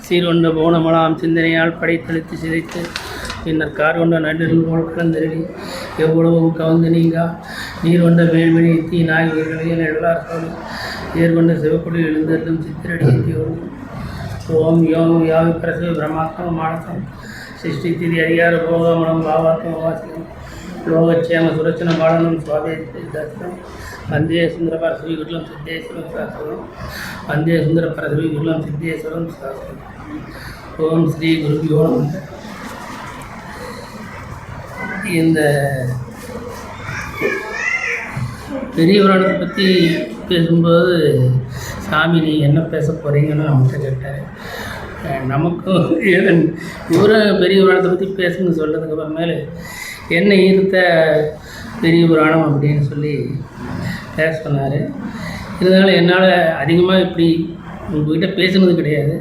சீர்கொண்ட போனமலாம் சிந்தனையால் படைத்தளித்து சிதைத்து பின்னர் கார் கொண்ட நடுநில் போல் கலந்தருளி எவ்வளவும் கவர்ந்து நீங்கா நீர் கொண்ட மேல்மணி தீ நாயகர்களையும் எல்லாரும் ஏற்கொண்ட சிவக்குடியில் எழுந்தருளும் சித்திரடி ஓம் யோம் யாவி பிரசவ பிரம்மாத்ம மானசம் சிருஷ்டி திதி அதிகார போகமனம் பாவாத்ம வாசியம் லோகக்ஷேம சுரட்சண பாலனம் சுவாதேசம் வந்தே சுந்தர பரசவி குருலம் சித்தேஸ்வரம் சாஸ்திரம் வந்தே சுந்தர பரசவி குருலம் சித்தேஸ்வரம் சாஸ்திரம் ஓம் ஸ்ரீ குருபியோ நமः. இந்த பெரிய புராணத்தை பற்றி பேசும்போது சாமி நீ என்ன பேச போகிறீங்கன்னு நம்மகிட்ட கேட்டார். நமக்கும் இவரும் பெரிய புராணத்தை பற்றி பேசணும்னு சொல்கிறதுக்கு அப்புறமேலே என்ன ஈர்த்த பெரிய புராணம் அப்படின்னு சொல்லி பேச சொன்னார். இதனால் என்னால் அதிகமாக இப்படி உங்கள்கிட்ட பேசுனது கிடையாது.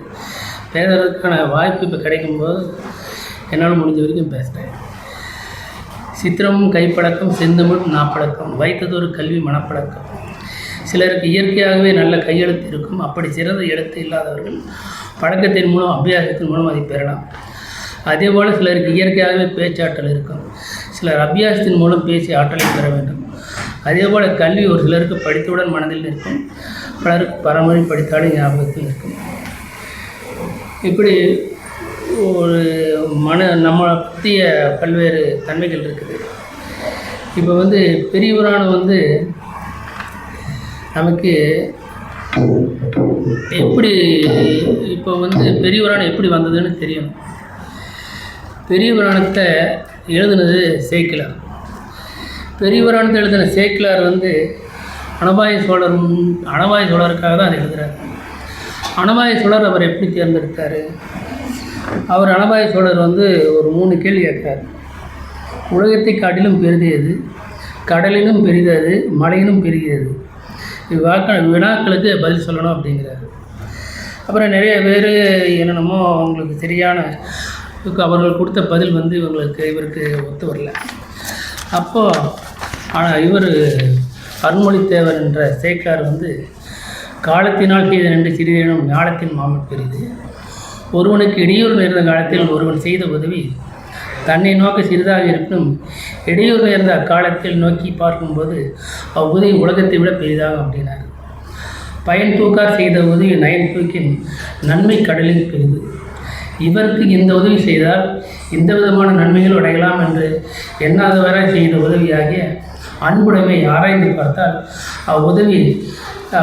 பேசுகிறதுக்கான வாய்ப்பு இப்போ கிடைக்கும்போது என்னால் முடிஞ்ச வரைக்கும் பேசுகிறேன். சித்திரமும் கைப்பழக்கம் செந்தமிழ் நாப்பழக்கம் வைத்ததொரு கல்வி மனப்பழக்கம். சிலருக்கு இயற்கையாகவே நல்ல கையெழுத்து இருக்கும். அப்படி சிறந்த எழுத்து இல்லாதவர்கள் பழக்கத்தின் மூலம் அபியாசத்தின் மூலம் அதை பெறலாம். அதேபோல் சிலருக்கு இயற்கையாகவே பேச்சாற்றல் இருக்கும். சிலர் அபியாசத்தின் மூலம் பேசி ஆற்றலை பெற வேண்டும். அதேபோல் கல்வி ஒரு சிலருக்கு படித்தவுடன் மனதில் நிற்கும், பலருக்கு பரமொழி படித்தாலும் ஞாபகத்தில் இருக்கும். இப்படி ஒரு நம்மளை பற்றிய பல்வேறு தன்மைகள் இருக்குது. இப்போ பெரிய புராணம் நமக்கு எப்படி இப்போ பெரிய புராணம் எப்படி வந்ததுன்னு தெரியணும். பெரிய புராணத்தை எழுதுனது சேக்கிழார். பெரிய புராணத்தை எழுதின சேக்கிழார் அனபாய சோழருக்காக தான் அதை எழுதுகிறார். அனபாய சோழர் அவர் எப்படி தேர்ந்தெடுத்தார்? அவர் அனபாய சோழர் ஒரு 3 கேள்வி கேட்கிறார். உலகத்தை காட்டிலும் பெரிது, கடலினும் பெரிதது, மலையினும் பெரியது. வினாக்களுக்கு பதில் சொல்லணும் அப்படிங்கிறாரு. அப்புறம் நிறைய பேர் என்னென்னமோ அவங்களுக்கு சரியான அவர்கள் கொடுத்த பதில் இவருக்கு ஒத்து வரல. அப்போது ஆனால் இவர் அருண்மொழித்தேவர் என்ற சேக்கிழார் காலத்தினால் செய்த நின்று சிறிதேனும் ஞானத்தின் மாமன் பெரிது. ஒருவனுக்கு இடையூறு நேர்ந்த காலத்தில் ஒருவன் செய்த உதவி தன்னை நோக்க சிறிதாக இருப்பினும் இடையூறு நேர்ந்த அக்காலத்தில் நோக்கி பார்க்கும்போது அவ்வுதவி உலகத்தை விட பெரிதாக அப்படின்னார். பயன் தூக்கார் செய்த உதவி நயன் தூக்கின் நன்மை கடலில் பெரிது. இவருக்கு இந்த உதவி செய்தால் இந்த விதமான நன்மைகள் அடையலாம் என்று எண்ணாதவரை செய்த உதவியாகிய அன்புடைமை ஆராய்ந்து பார்த்தால்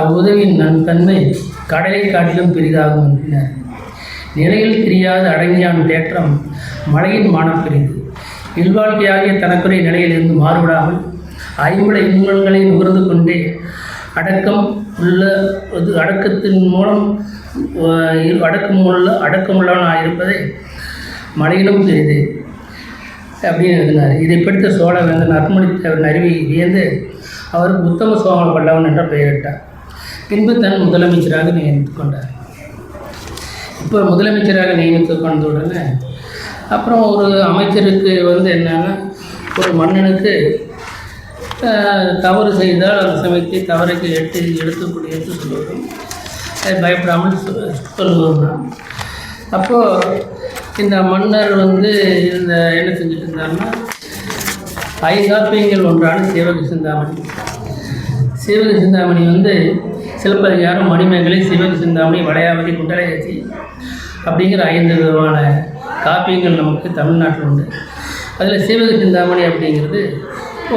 அவ்வுதவியின் தன்மை கடலை காட்டிலும் பெரிதாகும் என்றார். நிலையில் தெரியாத அடங்கியான் தேற்றம் மலையின் மானம் பெரிது. இல்வாழ்க்கையாகிய தனக்குரிய நிலையிலிருந்து மாறுபடாமல் ஐம்பட இன்பங்களை நுகர்ந்து கொண்டே அடக்கத்தின் மூலம் அடக்கமுள்ளவனாக இருப்பதை மலையிலும் பெரிது அப்படின்னு எழுதினார். இதை படித்த சோழவேந்தன் அருண்மொழித்தேவரின் அறிவை வியந்து அவருக்கு உத்தம சோழ பல்லவன் என்ற பெயரிட்டார். பின்பு தன் முதலமைச்சராக நியமித்துக் கொண்டார். இப்போ முதலமைச்சராக நியமித்துக் கொண்ட உடனே அப்புறம் ஒரு அமைச்சருக்கு என்னன்னா ஒரு மன்னனுக்கு தவறு செய்தால் அந்த சமயத்தை தவறுக்கு எடுத்து சொல்லுவோம், பயப்படாமல் சொல்லுவோம். அப்போது இந்த மன்னர் இந்த என்ன செஞ்சுட்டு இருந்தாருன்னா 5 காப்பியங்கள் ஒன்றான சீவக சிந்தாமணி. சீவக சிந்தாமணி சிலப்பதிகாரம், மணிமேகலை, சீவக சிந்தாமணி, வளையாபதி, குண்டலகேசி அப்படிங்கிற 5 விதமான காப்பியங்கள் நமக்கு தமிழ்நாட்டில் உண்டு. அதில் சீவக சிந்தாமணி அப்படிங்கிறது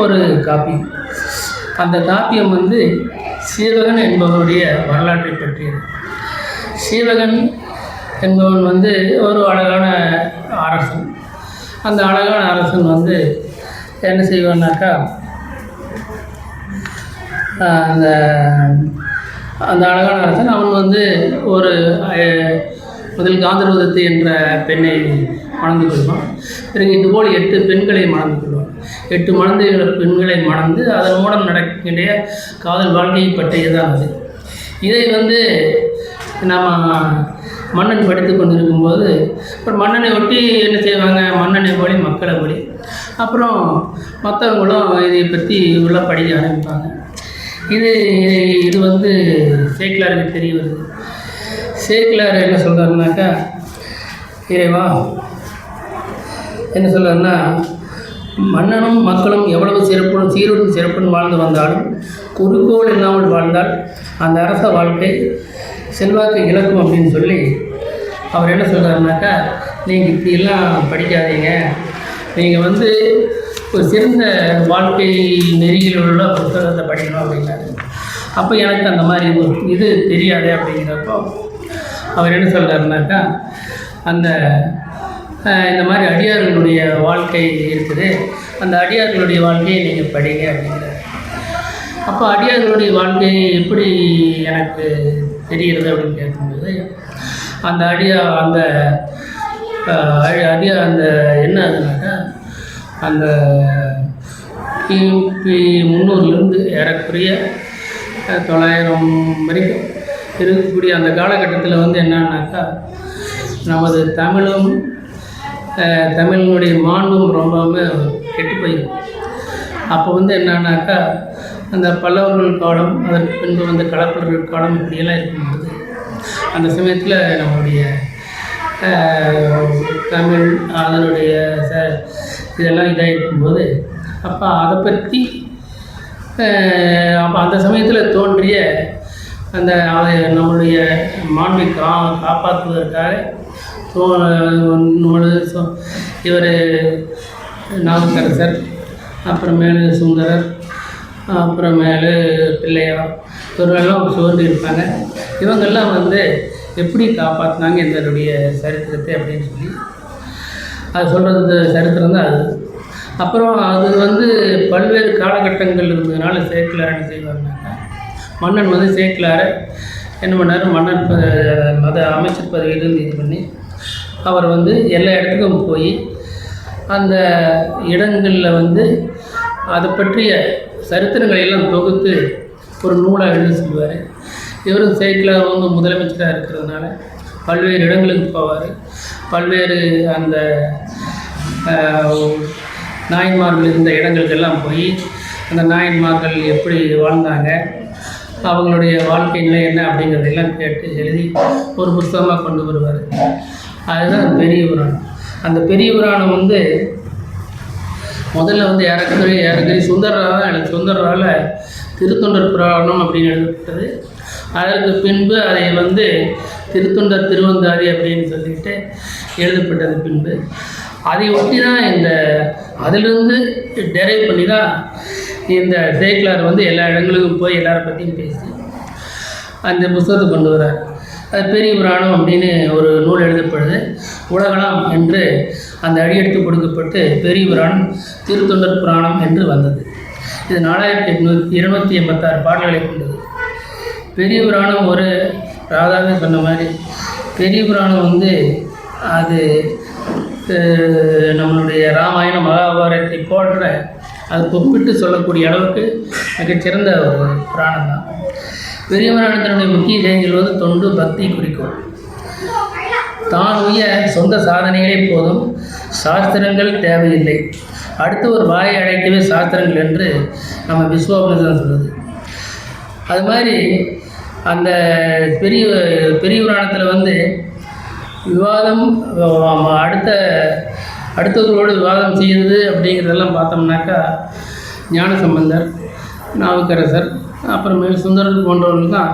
ஒரு காப்பியம். அந்த காப்பியம் சீவகன் என்பவருடைய வரலாற்றை பற்றியது. சீவகன் என்பவன் ஒரு அழகான அரசன். அந்த அழகான அரசன் என்ன செய்வான்னாக்கா அந்த அழகான அரசன் அவன் ஒரு முதல் காந்தர்வதத்தை என்ற பெண்ணை மணந்து கொள்வான். பிறகு இதுபோல் 8 பெண்களை மணந்து கொள்வான். 8 மணந்து பெண்களை மணந்து அதன் மூலம் நடக்கின்ற காதல் வாழ்க்கையை பற்றியதான் அது. இதை வந்து நம்ம மன்னன் படித்து கொண்டிருக்கும்போது அப்புறம் மன்னனை ஒட்டி என்ன செய்வாங்க, மன்னனை போலி மக்களை போலி, அப்புறம் மற்றவங்களும் இதை பற்றி உள்ள படிக்க ஆரம்பிப்பாங்க. இது வந்து சேக்கிலாருக்கு தெரிய வருது. சேக்கிலார் என்ன சொல்கிறாருனாக்கா, இறைவா என்ன சொல்கிறாருன்னா, மன்னனும் மக்களும் எவ்வளவு சீருடன் சிறப்புடன் வாழ்ந்து வந்தாலும் குறிக்கோள் இல்லாமல் வாழ்ந்தால் அந்த அரச வாழ்க்கை செல்வாக்கு இழக்கும் அப்படின்னு சொல்லி அவர் என்ன சொல்கிறாருனாக்கா, நீங்கள் இப்படியெல்லாம் படிக்காதீங்க, நீங்கள் வந்து ஒரு சிறந்த வாழ்க்கை நெறியில் உள்ள புத்தகத்தை படிக்கணும் அப்படின்னாரு. அப்போ எனக்கு அந்த மாதிரி இது தெரியாது. அப்படிங்கிறப்போ அவர் என்ன சொல்கிறாருனாக்கா, இந்த மாதிரி அடியார்களுடைய வாழ்க்கை இருக்குது, அந்த அடியார்களுடைய வாழ்க்கையை நீங்கள் படிங்க அப்படிங்கிறார். அப்போ அடியார்களுடைய வாழ்க்கை எப்படி எனக்கு தெரிகிறது அப்படின்னு கேட்கும்போது, அந்த அந்த என்ன ஆகுதுனாக்கா, அந்த கிபி 300லேருந்து ஏறக்குறைய 900 வரைக்கும் இருக்கக்கூடிய அந்த காலகட்டத்தில் வந்து என்னன்னாக்கா, நமது தமிழினுடைய மாண்பும் ரொம்பவுமே கெட்டு போயிடும். அப்போ வந்து என்னன்னாக்கா, அந்த பல்லவர்கள் காலம், அதற்கு பின்பு வந்து களப்பிரர்கள் காலம் இப்படியெல்லாம் இருக்கும்போது அந்த சமயத்தில் நம்மளுடைய தமிழ் அதனுடைய இதெல்லாம் இதாக இருக்கும்போது, அப்போ அதை பற்றி அப்போ அந்த சமயத்தில் தோன்றிய நம்மளுடைய மாண்பை காப்பாற்றுவதற்காக இவர் நாவுக்கரசர், அப்புறமேலு சுந்தரர், அப்புறமேலு பிள்ளையார், இவர்களெல்லாம் தோன்றி இருப்பாங்க. இவங்கெல்லாம் வந்து எப்படி காப்பாற்றினாங்க இதனுடைய சரித்திரத்தை அப்படின்னு சொல்லி அது சொல்கிறது சரித்திரம் தான் அது. அப்புறம் அது வந்து பல்வேறு காலகட்டங்கள் இருந்ததுனால சேக்கிலார் என்ன செய்வார்னாக்கா, மன்னன் வந்து சேக்கிலாரை என்ன பண்ணார், மன்னன் மத அமைச்சர் பதவியிலிருந்து இது பண்ணி அவர் வந்து எல்லா இடத்துக்கும் போய் அந்த இடங்களில் வந்து அதை பற்றிய சரித்திரங்களை எல்லாம் தொகுத்து ஒரு நூலாக எழுத சொல்லுவார். இவரும் சேக்கிலார் வந்து முதலமைச்சராக இருக்கிறதுனால பல்வேறு இடங்களுக்கு போவார். பல்வேறு அந்த நாயன்மார்கள் இருந்த இடங்களுக்கெல்லாம் போய் அந்த நாயன்மார்கள் எப்படி வாழ்ந்தாங்க, அவங்களுடைய வாழ்க்கை நிலை என்ன அப்படிங்கிறதெல்லாம் கேட்டு எழுதி ஒரு புத்தகமாக கொண்டு வருவார். அதுதான் பெரிய புராணம். அந்த பெரிய புராணம் வந்து முதல்ல வந்து ஏறக்குறைய சுந்தரரால் திருத்தொண்டர் புராணம் அப்படின்னு எழுதப்பட்டது. அதற்கு பின்பு அதை வந்து திருத்தொண்டர் திருவந்தாதி அப்படின்னு சொல்லிட்டு எழுதப்பட்டது. பின்பு அதை ஒட்டி தான் அதிலிருந்து டெரைவ் பண்ணி தான் இந்த சேக்கிலார் வந்து எல்லா இடங்களுக்கும் போய் எல்லாரை பற்றியும் பேசி அந்த புத்தகத்தை கொண்டு வரார். அது பெரிய புராணம் அப்படின்னு ஒரு நூல் எழுதப்படுது. உலகலாம் என்று அந்த அடியெடுத்து கொடுக்கப்பட்டு பெரிய புராணம் திருத்தொண்டர் புராணம் என்று வந்தது. இது 4286 பாடல்களை கொண்டது. பெரிய புராணம் ஒரு ராதாவே சொன்ன மாதிரி பெரிய புராணம் வந்து அது நம்மளுடைய ராமாயண மகாபாரதத்தை போன்ற அது ஒப்பிட்டு சொல்லக்கூடிய அளவுக்கு மிகச்சிறந்த ஒரு புராணம் தான். பெரிய புராணத்தினுடைய முக்கிய செய்திகள் வந்து தொண்டு, பக்தி, குறிக்கோள். தான் உய சொந்த சாதனைகளே போதும், சாஸ்திரங்கள் தேவையில்லை, அடுத்து ஒரு வாயை அடைக்கவே சாஸ்திரங்கள் என்று நம்ம விஸ்வாபனிஷதம் சொல்லுது. அது மாதிரி அந்த பெரிய புராணத்தில் வந்து விவாதம் அடுத்தவர்களோடு விவாதம் செய்யுது அப்படிங்கிறதெல்லாம் பார்த்தோம்னாக்கா ஞானசம்பந்தர், நாவுக்கரசர், அப்புறமேல் சுந்தரர் போன்றவர்கள் தான்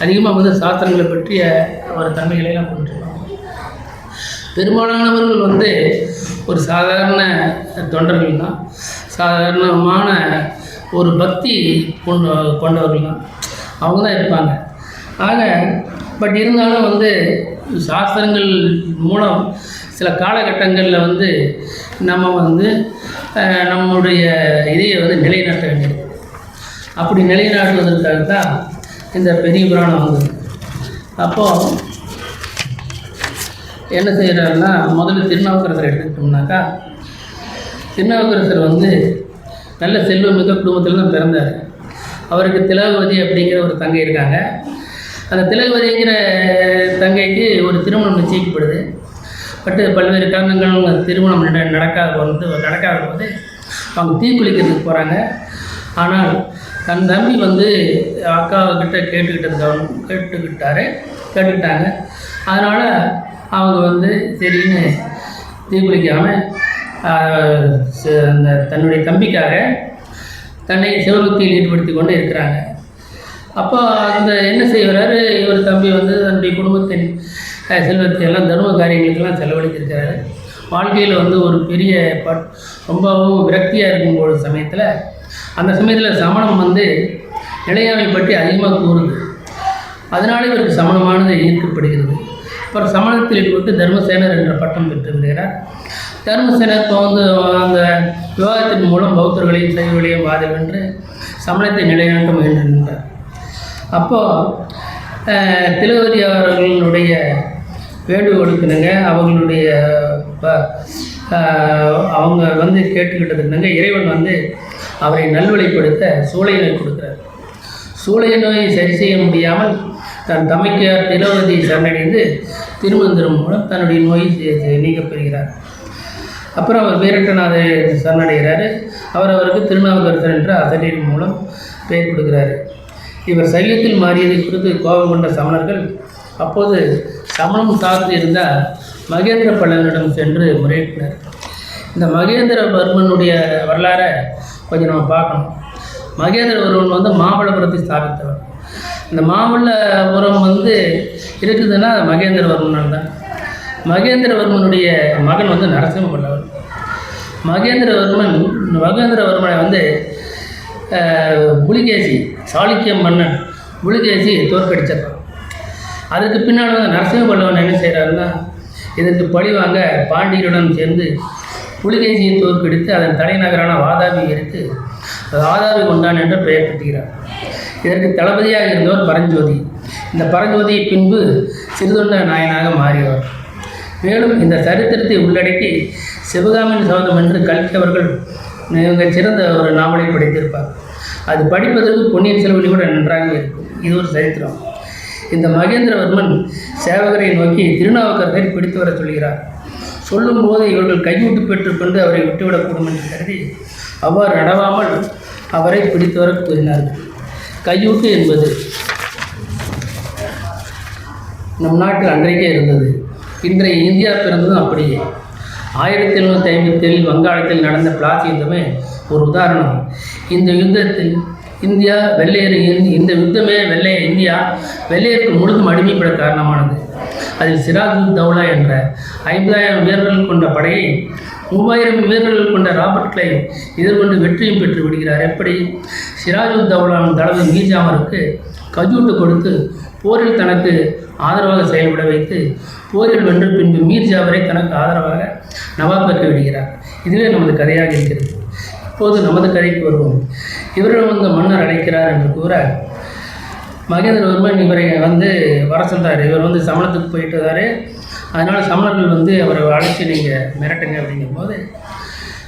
அதிகமாக வந்து சாஸ்திரங்களை பற்றிய அவர் தன்மைகளையெல்லாம் கொண்டிருக்காங்க. பெரும்பாலானவர்கள் வந்து ஒரு சாதாரண தொண்டர்கள் தான், சாதாரணமான ஒரு பக்தி கொண்டவர்கள் தான், அவங்க தான் இருப்பாங்க. ஆக பட் இருந்தாலும் வந்து சாஸ்திரங்கள் மூலம் சில காலகட்டங்களில் வந்து நம்ம வந்து நம்முடைய இதையை வந்து நிலைநாட்ட வேண்டியது. அப்படி நிலைநாட்டுவதற்காக தான் இந்த பெரிய புராணம் வந்தது. அப்போது என்ன செய்கிறாருன்னா, முதல்ல திருநாவுக்கரசர் எடுத்துக்கிட்டோம்னாக்கா, திருநாவுக்கரசர் வந்து நல்ல செல்வமிக்க குடும்பத்தில் தான் பிறந்தார். அவருக்கு திலகவதி அப்படிங்கிற ஒரு தங்கை இருக்காங்க. அந்த திலகவதிங்கிற தங்கைக்கு ஒரு திருமணம் நிச்சயிக்கப்படுது. பட்டு பல்வேறு காரணங்கள் திருமணம் நடக்காத போது அவங்க தீக்குளிக்கிறதுக்கு போகிறாங்க. ஆனால் தன் தம்பி வந்து அக்காக்கிட்ட கேட்டுக்கிட்டாங்க. அதனால் அவங்க வந்து சரின்னு தீக்குளிக்காமல் அந்த தன்னுடைய தம்பிக்காக தன்னை சிவபக்தியில் ஈடுபடுத்தி கொண்டு இருக்கிறாங்க. அப்போ அந்த என்ன செய்கிறாரு, இவர் தம்பி வந்து தன்னுடைய குடும்பத்தின் செல்வத்தை எல்லாம் தர்ம காரியங்களுக்கெல்லாம் செலவழித்திருக்கிறாரு. வாழ்க்கையில் வந்து ஒரு பெரிய ரொம்பவும் விரக்தியாக இருக்கும்போது சமயத்தில் அந்த சமயத்தில் சமணம் வந்து நிலையாமை பற்றி அதிகமாக கூறுது. அதனால இவருக்கு சமணமானது ஈர்க்கப்படுகிறது. அப்புறம் சமணத்தில் ஈடுபட்டு தர்மசேனர் என்ற பட்டம் பெற்று வருகிறார். தர்மசேனர் இப்போ வந்து அந்த விவாதத்தின் மூலம் பௌத்தர்களையும் சைவர்களையும் வாதம் என்று சமணத்தை நிலைநாட்ட முயன்றார். அப்போது திலகவதி அவர்களுடைய வேண்டுகோளுக்குனுங்க அவங்க வந்து கேட்டுக்கிட்டதுக்குனுங்க இறைவன் வந்து அவரை நல்வழிப்படுத்த சூளை நோய் கொடுக்குறார். சூளை நோயை சரி செய்ய முடியாமல் தன் தமைக்கார் திலகவதி சரணடைந்து திருமந்திரம் மூலம் தன்னுடைய நோயை நீக்கப்பெறுகிறார். அப்புறம் அவர் வீரட்டநாதை சரணடைகிறார். அவருக்கு திருநாவுக்கரசர் என்ற அசரீர் மூலம் பெயர் கொடுக்கிறார். இவர் சைவத்தில் மாறியதை குறித்து கோபம் கொண்ட சமணர்கள் அப்போது சமணம் சார்ந்து இருந்தால் மகேந்திர பல்லவனிடம் சென்று முறையிட்டனர். இந்த மகேந்திரவர்மனுடைய வரலாறை கொஞ்சம் நம்ம பார்க்கணும். மகேந்திரவர்மன் வந்து மாமல்லபுரத்தை ஸ்தாபித்தவர். இந்த மாமல்லபுரம் வந்து இருக்குதுன்னா மகேந்திரவர்மனால் தான். மகேந்திரவர்மனுடைய மகன் வந்து நரசிம்ம பல்லவன். மகேந்திரவர்மனை வந்து புலிகேசி சாளுக்கிய மன்னன் புலிகேசி தோற்கடிச்சிடறான். அதுக்கு பின்னால் வந்து நரசிம்ம பல்லவன் என்ன செய்கிறாருன்னா, இதற்கு பழிவாங்க பாண்டியருடன் சேர்ந்து புலிகேசியை தோற்கடித்து அதன் தலைநகரான வாதாபி எடுத்து வாதாபி கொண்டான் என்ற பெயர் பெற்றுகிறார். இதற்கு தளபதியாக இருந்தவர் பரஞ்சோதி. இந்த பரஞ்சோதியை பின்பு சிறுதொண்ட நாயனாக மாறியவர். மேலும் இந்த சரித்திரத்தை உள்ளடக்கி சிவகாமியின் சபதம் என்று கல்கி அவர்கள் மிக சிறந்த ஒரு நாவலை படைத்திருப்பார். அது படிப்பதற்கு பொன்னியின் செல்வன் கூட நன்றாக இருக்கும். இது ஒரு சரித்திரம். இந்த மகேந்திரவர்மன் சேவகரை நோக்கி திருநாவுக்கரசரை பிடித்து வர சொல்கிறார். சொல்லும்போது இவர்கள் கையூட்டு பெற்றுக்கொண்டு அவரை விட்டுவிடக்கூடும் என்று கருதி அவ்வாறு நடவாமல் அவரை பிடித்து வர கூறினார்கள். கையூட்டு என்பது நம் நாட்டில் அன்றைக்கே இருந்தது. இன்றைய இந்தியா பிறந்ததும் அப்படியே. 1757 வங்காளத்தில் நடந்த பிளாசி யுத்தமே ஒரு உதாரணம். இந்த யுத்தத்தில் இந்தியா இந்த யுத்தமே இந்தியா வெள்ளையருக்கு முழுதும் அடிமைப்பட காரணமானது. அதில் சிராஜுத் தௌலா என்ற 50,000 வீரர்கள் கொண்ட படையை 3000 வீரர்கள் கொண்ட ராபர்ட் கிளைவ் எதிர்கொண்டு வெற்றியும் பெற்று விடுகிறார். எப்படி? சிராஜுத் தௌலாவின் தளபதி மீர் ஜாஃபருக்கு கஜூட்டு கொடுத்து போரில் தனக்கு ஆதரவாக செயல்பட வைத்து போரில் வென்று பின்பு மீர் ஜாஃபரை தனக்கு ஆதரவாக நவாபாக்க விடுகிறார். இதுவே நமது கதையாக இருக்கிறது. இப்போது நமது கதைக்கு வருவோம். இவரிடம் வந்து மன்னர் அழைக்கிறார் என்று கூற மகேந்திரவர்மன் இவரை வந்து வர சொல்கிறார். இவர் வந்து சமணத்துக்கு போயிட்டுதார். அதனால் சமணர்கள் வந்து அவரை அழைச்சி நீங்கள் மிரட்டுங்க அப்படிங்கும்போது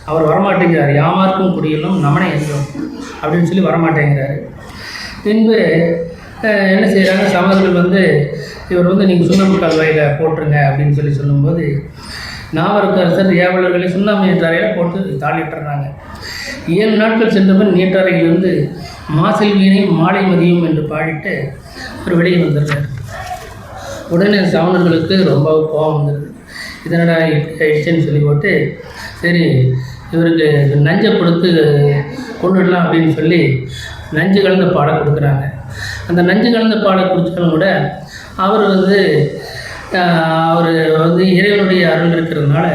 அவர் வரமாட்டேங்கிறார். யாமார்க்கும் குடியிலும் நமனை என்றும் அப்படின்னு சொல்லி வரமாட்டேங்கிறார். பின்பு என்ன செய்கிறாங்க, சமணர்கள் வந்து இவர் வந்து நீங்கள் சுண்ணாம்பு கால்வாயில் போட்டுருங்க அப்படின்னு சொல்லி சொல்லும்போது நாவரசர் ஏவலர்களை சுண்ணாம்பு நீட்டாரையில் போட்டு தாளிட்டுறாங்க. 7 நாட்கள் சென்றபின் நீட்டாரையிலிருந்து மாசில் வீணையும் மாலை மதியம் என்று பாடிட்டு ஒரு வெளியே வந்துடுறார். உடனே சமணர்களுக்கு ரொம்ப கோபம் வந்துடுது. இதனடா ஆயிடுச்சுன்னு சொல்லி போட்டு சரி இவருக்கு நஞ்சை கொடுத்து கொண்டுடலாம் அப்படின்னு சொல்லி நஞ்சு கலந்த பாலை கொடுக்குறாங்க. அந்த நஞ்சு கலந்த பாலை குடித்தாலும் கூட அவர் வந்து இறைவனுடைய அருள் இருக்கிறதுனால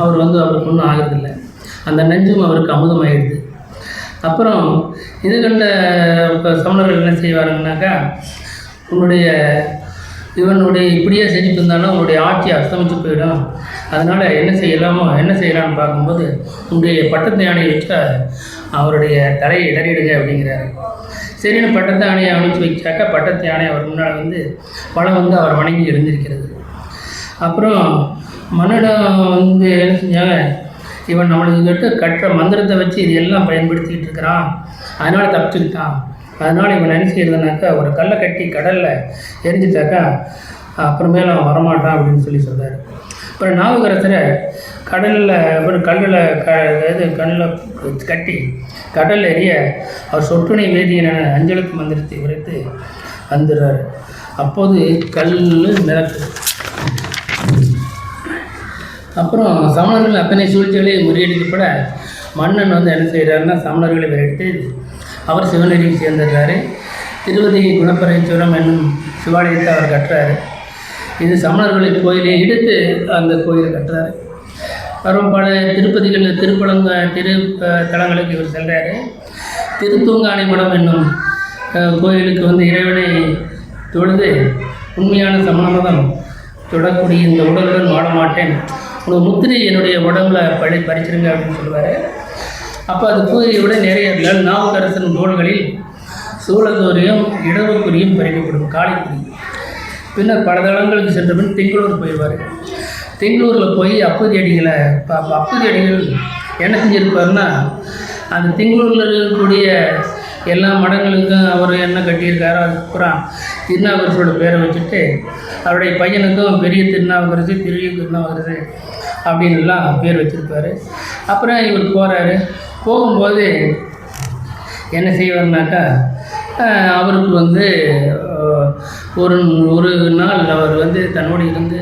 அவர் வந்து அவருக்கு ஒன்றும் ஆகிறதில்லை. அந்த நஞ்சும் அவருக்கு அமுதமாகிடுது. அப்புறம் இது கண்ட சமணர்கள் என்ன செய்வாருங்கனாக்கா, இவனுடைய இப்படியே செஞ்சுட்டு இருந்தாலும் அவனுடைய ஆட்சி அஸ்தமித்து போயிடும். அதனால் என்ன செய்யலாம்னு பார்க்கும்போது உன்னுடைய பட்டத்து யானையை வச்சு அவருடைய தலையை இடறிடுங்க அப்படிங்கிறாரு. சரின்னு பட்டத்து யானையை அனுப்பிச்சு வச்சாக்கா பட்டத்து யானை அவர் முன்னால் வந்து பழம் வந்து அவர் வணங்கி எழுந்திருக்கிறது. அப்புறம் மன்னிடம் வந்து என்ன செஞ்சாங்க, இவன் நம்மளுக்கு கட்டுற மந்திரத்தை வச்சு இது எல்லாம் பயன்படுத்திக்கிட்டு இருக்கிறான், அதனால் தப்பிச்சுக்கிட்டான், அதனால் இவன் என்ன செய்யறதுனாக்கா ஒரு கல்லை கட்டி கடலில் எரிஞ்சிட்டாக்கா அப்புறமேல அவன் வரமாட்டான் அப்படின்னு சொல்கிறார். அப்புறம் நாவுக்கரசரை கடலில் அப்புறம் கல்லில் கட்டி கடலில் எரிய அவர் சொட்டுணை வேதியன அஞ்சலுக்கு மந்திரத்தை உரைத்து வந்துடுறார். அப்போது கல் மிதக்குது. அப்புறம் சமணர்கள் அத்தனை சூழ்ச்சிகளை முறியடிக்கப்பட மன்னன் வந்து என்ன செய்கிறாருன்னா சமணர்களை விரட்டு அவர் சிவநெறியை சேர்ந்துடுறாரு. திருவதி குணப்பரேஸ்வரம் என்னும் சிவாலயத்தை அவர் கட்டுறாரு. இது சமணர்களின் கோயிலை எடுத்து அந்த கோயிலை கட்டுறாரு. அப்புறம் பல திருப்பதிகளில் திரு தலங்களுக்கு இவர் செல்கிறாரு. திருத்தூங்கானை மடம் என்னும் கோயிலுக்கு வந்து இறைவனை தொழுது உண்மையான சமண மதம் தொடக்கூடிய இந்த உடலுடன் வாழ மாட்டேன், உங்கள் முத்திரை என்னுடைய உடம்புல பறிச்சிருங்க அப்படின்னு சொல்லுவார். அப்போ அது பூஜையை விட நிறைய நாவுக்கரசன் தோள்களில் சூழதோரியம் இடவுக்குறியும் பறிக்கப்படும் காளிக்குறி. பின்னர் பல தளங்களுக்கு சென்ற பின் திங்களூர் போயிடுவார். திங்களூரில் போய் அப்பதி அடிகளை அப்பதி அடிகள் என்ன செஞ்சுருப்பார்னா, அந்த திங்களூரில் இருக்கக்கூடிய எல்லா மடங்களுக்கும் அவர் என்ன கட்டியிருக்காரோ அதுக்கப்புறம் திருநாவுக்கரசோட பேரை வச்சுட்டு அவருடைய பையனுக்கும் பெரிய திருநாவுக்கரசு திருநாவுக்கரசு அப்படின்லாம் பேர் வச்சுருப்பார். அப்புறம் இவர் போகிறாரு. போகும்போது என்ன செய்வார்னாக்கா, அவருக்கு வந்து ஒரு நாள் அவர் வந்து தன்னோடு இருந்து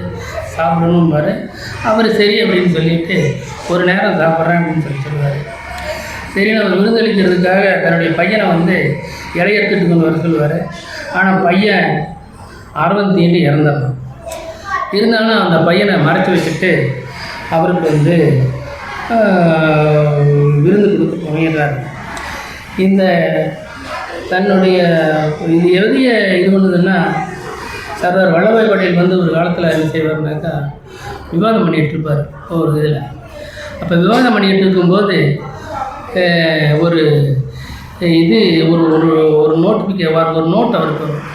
சாப்பிடணும்பார். அவர் சரி அப்படின்னு சொல்லிவிட்டு ஒரு நேரம் சாப்பிட்றேன் அப்படின்னு சொல்லுவார். சரி, அவர் விருந்தளிக்கிறதுக்காக தன்னுடைய பையனை வந்து இலையெடுத்துட்டு கொண்டு வர சொல்லுவார். ஆனால் பையன் ஆர்வம் தீண்டி இறந்துடணும். இருந்தாலும் அந்த பையனை மறைச்சி வச்சுட்டு அவருக்கு வந்து விருந்து கொடுத்து முயன்றார். இந்த தன்னுடைய இது எழுதிய இது பண்ணுதுன்னா, சர்தார் வல்லபாய் பட்டேல் வந்து ஒரு காலத்தில் என்ன செய்வார்னாக்கா விவாதம் பண்ணிகிட்டு இருப்பார் ஒரு இதில். அப்போ விவாதம் பண்ணிகிட்டு இருக்கும்போது ஒரு இது ஒரு ஒரு ஒரு நோட் அவருக்கு வரும்.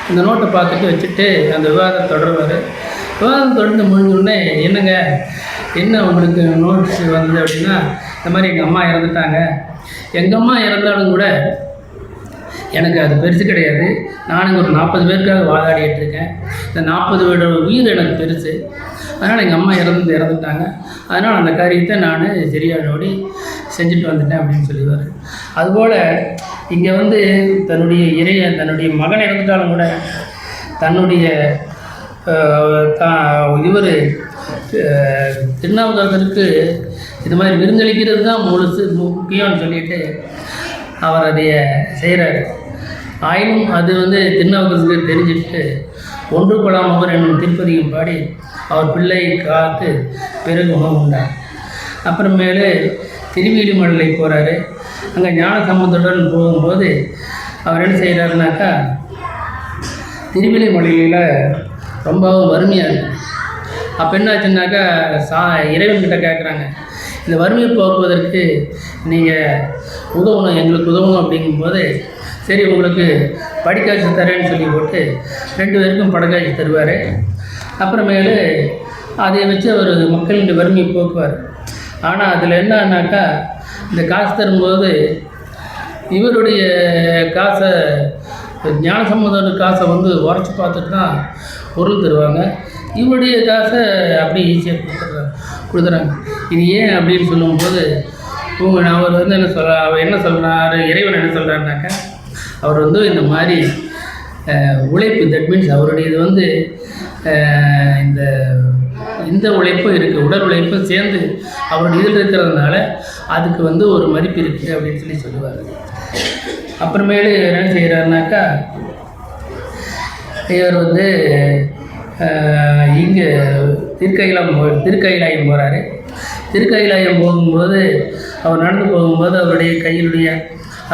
இந்த நோட்டை பார்த்துட்டு வச்சுட்டு அந்த விவாதம் தொடருவார். விவாதம் தொடர்ந்து முடிஞ்சோடனே என்னங்க என்ன உங்களுக்கு நோட்ஸ் வந்தது அப்படின்னா, இந்த மாதிரி எங்கள் அம்மா இறந்துட்டாங்க, எங்கள் அம்மா இறந்தாலும் கூட எனக்கு அது பெருசு கிடையாது, நான் ஒரு 40 பேருக்காக வாதாடிட்டு இருக்கேன், இந்த 40 பேரோட உயிர் எனக்கு பெருசு, அதனால் எங்கள் அம்மா இறந்துட்டாங்க, அதனால் அந்த காரியத்தை நான் சரியானபடி செஞ்சுட்டு வந்துட்டேன் அப்படின்னு சொல்லுவார். அதுபோல் இங்கே வந்து தன்னுடைய மகன் இறந்துட்டாலும் கூட தன்னுடைய இவர் திருநாவுக்கரசருக்கு இது மாதிரி விருந்தளிக்கிறது தான் முக்கியம்னு சொல்லிட்டு அவர் அதைய செய்கிறார். ஆயினும் அது வந்து திருநாவுக்கரசருக்கு தெரிஞ்சுட்டு ஒன்று கொள்ளாமல் அவர் என்னும் திருப்பதியும் பாடி அவர் பிள்ளை காத்து பிறகு உணவு உண்டார். அப்புறமேலு திருவேலிமலை போகிறாரு. அங்கே ஞான சம்பந்தத்துடன் போகும்போது அவர் என்ன செய்கிறாருனாக்கா, திருவேலிமலையில் ரொம்பவும் வறுமையாக இருக்குது. அப்போ என்னாச்சுன்னாக்கா இறைவன்கிட்ட கேட்குறாங்க, இந்த வறுமையை போக்குவதற்கு நீங்கள் உதவணும், எங்களுக்கு உதவணும் அப்படிங்கும்போது சரி உங்களுக்கு படிக்காட்சி தரேன்னு சொல்லி போட்டு 2 பேருக்கும் படக்காட்சி தருவார். அப்புறமேலு அதை வச்சு அவர் மக்களின் வறுமையை போக்குவார். ஆனால் அதில் என்னன்னாக்கா, இந்த காசு தரும்போது இவருடைய காசை ஞானசம்பந்தோட காசை வந்து உரைச்சி பார்த்துட்டு தான் பொருள் தருவாங்க. இவருடைய காசை அப்படி ஈஸியாக கொடுத்துறாங்க. இது ஏன் அப்படின்னு சொல்லும்போது அவர் வந்து அவர் என்ன சொல்கிறாரு, இறைவன் என்ன சொல்கிறாருனாக்கா, அவர் வந்து இந்த மாதிரி உழைப்பு, தட் மீன்ஸ் அவருடைய இது வந்து இந்த உழைப்பும் இருக்குது, உடல் உழைப்பும் சேர்ந்து அவருடைய இதில் இருக்கிறதுனால அதுக்கு வந்து ஒரு மதிப்பு இருக்குது அப்படின்னு சொல்லுவார். அப்புறமேலு என்ன செய்கிறாருனாக்கா, இவர் வந்து இங்கே திருக்கைலாயம் போகிறாரு. திருக்கைலாயம் போகும்போது அவர் நடந்து போகும்போது அவருடைய கையிலுடைய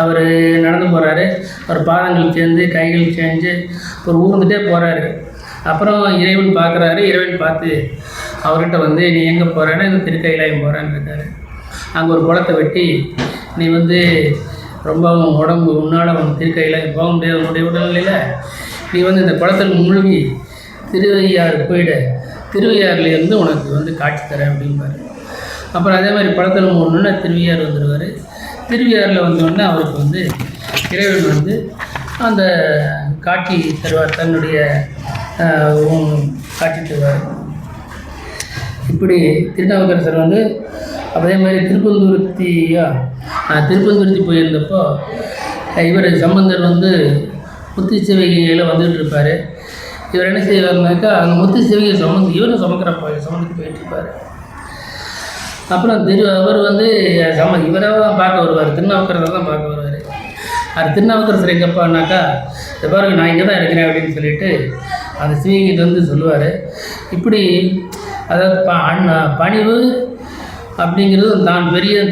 அவர் நடந்து போகிறாரு. அவர் பாதங்கள் சேர்ந்து கைகள் செஞ்சு ஒரு ஊர்ந்துட்டே போகிறாரு. அப்புறம் இறைவன் பார்க்குறாரு. இறைவன் பார்த்து அவர்கிட்ட வந்து நீ எங்கே போகிறேன்னா இந்த திருக்கைலாயம் போகிறான்னு இருக்காரு. அங்கே ஒரு குளத்தை வெட்டி நீ வந்து ரொம்ப உடம்பு உன்னால் திருக்கைலாயம் போக முடியாது, உன்னுடைய உடல்நிலையில் நீ வந்து இந்த குளத்தில் மூழ்கி திருவையாறு போயிடு, திருவையாறுலேருந்து உனக்கு வந்து காட்சி தரேன் அப்படிம்பாரு. அப்புறம் அதே மாதிரி படத்தில் போடணுன்னா திருவையாறு வந்துடுவார். திருவையாறில் வந்தோடனே அவருக்கு வந்து இறைவன் வந்து அந்த காட்சி தருவார், தன்னுடைய காட்சி தருவார். இப்படி திருநாவுக்கரசர் வந்து அதே மாதிரி திருப்பந்துருத்தி போயிருந்தப்போ இவர் சம்பந்தர் வந்து முத்து சிவகையில் வந்துகிட்டு இருப்பார். இவர் என்ன செய்வார்னாக்கா அங்கே முத்து சிவகை இவரும் சமந்துட்டு போயிட்டுருப்பார். அப்புறம் அவர் வந்து இவராக தான் பார்க்க வருவார், திருநாவுக்கரசர் தான் பார்க்க வருவார். அது திருநாவுக்கரசர் எங்கப்பான்னாக்கா இதை பாருங்க நான் இங்கே தான் இருக்கிறேன் அப்படின்னு சொல்லிட்டு அந்த சிவகிட்ட வந்து சொல்லுவார். இப்படி அதாவது பணிவு அப்படிங்கிறது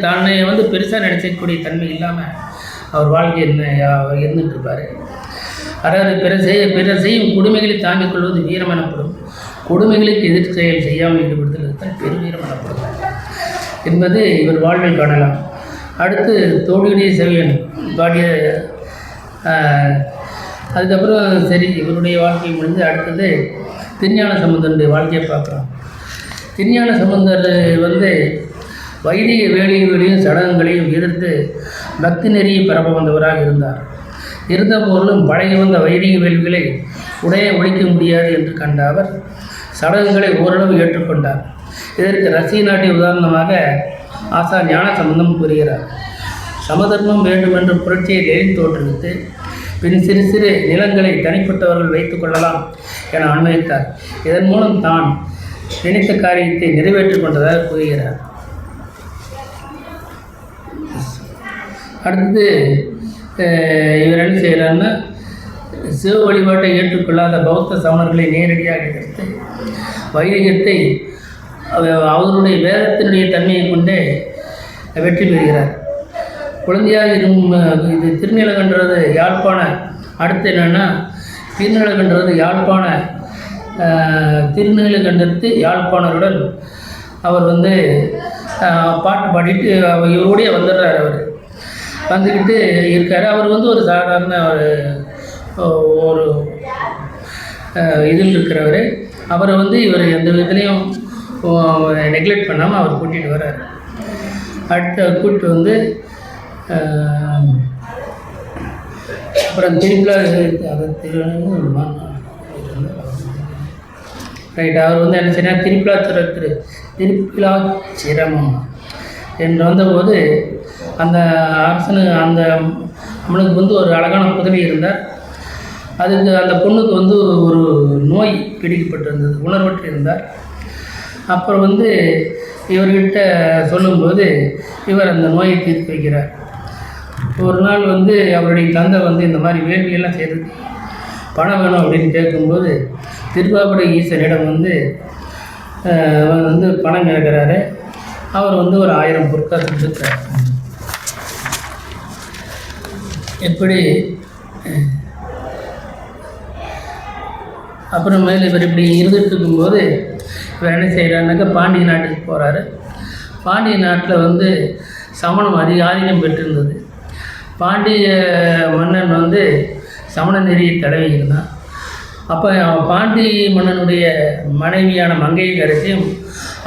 தானே வந்து பெருசாக நினைச்சக்கூடிய தன்மை இல்லாமல் அவர் வாழ்க்கை இருந்துகிட்டு இருப்பார். அதாவது பிற செய்யும் கொடுமைகளை தாங்கிக் கொள்வது வீரம் எனப்படும். கொடுமைகளுக்கு எதிர்த்து செயல் செய்யாமல் ஈடுபடுதல் தான் பெருவீரம் எனப்படும் என்பது இவர் வாழ்வில் காணலாம். அடுத்து தோடியுடைய செவியன் பாடிய அதுக்கப்புறம் சரி இவருடைய வாழ்க்கை முடிஞ்சு அடுத்தது திருஞான சம்பந்தருடைய வாழ்க்கையை பார்க்குறோம். திருஞான சம்பந்தர் வந்து வைதிக வேலைகளையும் சடங்குகளையும் எதிர்த்து பக்தி நெறியை பரப்ப வந்தவராக இருந்தார். இருந்த போதிலும் பழகி வந்த வைதிக வேள்விகளை ஒழிக்க முடியாது என்று கண்ட அவர் சடங்குகளை ஓரளவு ஏற்றுக்கொண்டார். இதற்கு ரஷ்ய நாட்டிய உதாரணமாக ஆசா ஞான சம்பந்தம் கூறுகிறார். சமதர்மம் வேண்டுமென்ற புரட்சியை லெனின் தோற்றுவித்து பின் சிறு சிறு நிலங்களை தனிப்பட்டவர்கள் வைத்துக் கொள்ளலாம் என அனுமதித்தார். இதன் மூலம் தான் நினைத்த காரியத்தை நிறைவேற்றிக் கொண்டதாக கூறுகிறார். அடுத்தது இவர் என்ன செய்கிறாருன்னா சிவ வழிபாட்டை ஏற்றுக்கொள்ளாத பௌத்த சமணர்களை நேரடியாக எதிர்த்து வைதிகத்தை அவருடைய வேதத்தினுடைய தன்மையை கொண்டே வெற்றி பெறுகிறார். குழந்தையாக இது திருநீலகண்டது யாழ்ப்பாண அடுத்து என்னென்னா திருநீலகண்டத்து யாழ்ப்பாணருடன் அவர் வந்து பாட்டு பாடிட்டு இவருடைய வந்துடுறார். அவர் வந்துக்கிட்டு இருக்கார். அவர் வந்து ஒரு சாதாரண ஒரு இதில் இருக்கிறவர். அவரை வந்து இவர் எந்த விதத்துலேயும் நெக்லெக்ட் பண்ணாமல் அவர் கூட்டிகிட்டு வர்றார். கூப்பிட்டு வந்து அப்புறம் ரைட் அவர் வந்து என்ன செய்யணும் திருப்பிலாச்சிரமம் என்று வந்தபோது அந்த அவனுக்கு வந்து ஒரு அழகான புதவி இருந்தார். அதுக்கு அந்த பொண்ணுக்கு வந்து ஒரு நோய் பிடிக்கப்பட்டிருந்தது, உணர்வற்று இருந்தார். அப்புறம் வந்து இவர்கிட்ட சொல்லும்போது இவர் அந்த நோயை தீர்த்து வைக்கிறார். ஒரு நாள் வந்து அவருடைய தந்தை வந்து இந்த மாதிரி வேள்வியெல்லாம் செய்து பணம் வேணும் அப்படின்னு கேட்கும்போது திருவாபுரை ஈசனிடம் வந்து பணம் கேட்குறாரு. அவர் வந்து ஒரு 1000 பொருட்கள் கொடுத்துருக்கார். எப்படி அப்புறமேல் இவர் இப்படி இருந்துட்டு இருக்கும்போது இவர் என்ன செய்கிறாருனாக்கா பாண்டிய நாட்டுக்கு போகிறாரு. பாண்டிய நாட்டில் வந்து சமணம் ஆதிக்கம் பெற்றிருந்தது. பாண்டிய மன்னன் வந்து சமண நெறியை தடவி இருந்தான். அப்போ பாண்டிய மன்னனுடைய மனைவியான மங்கையரசியும்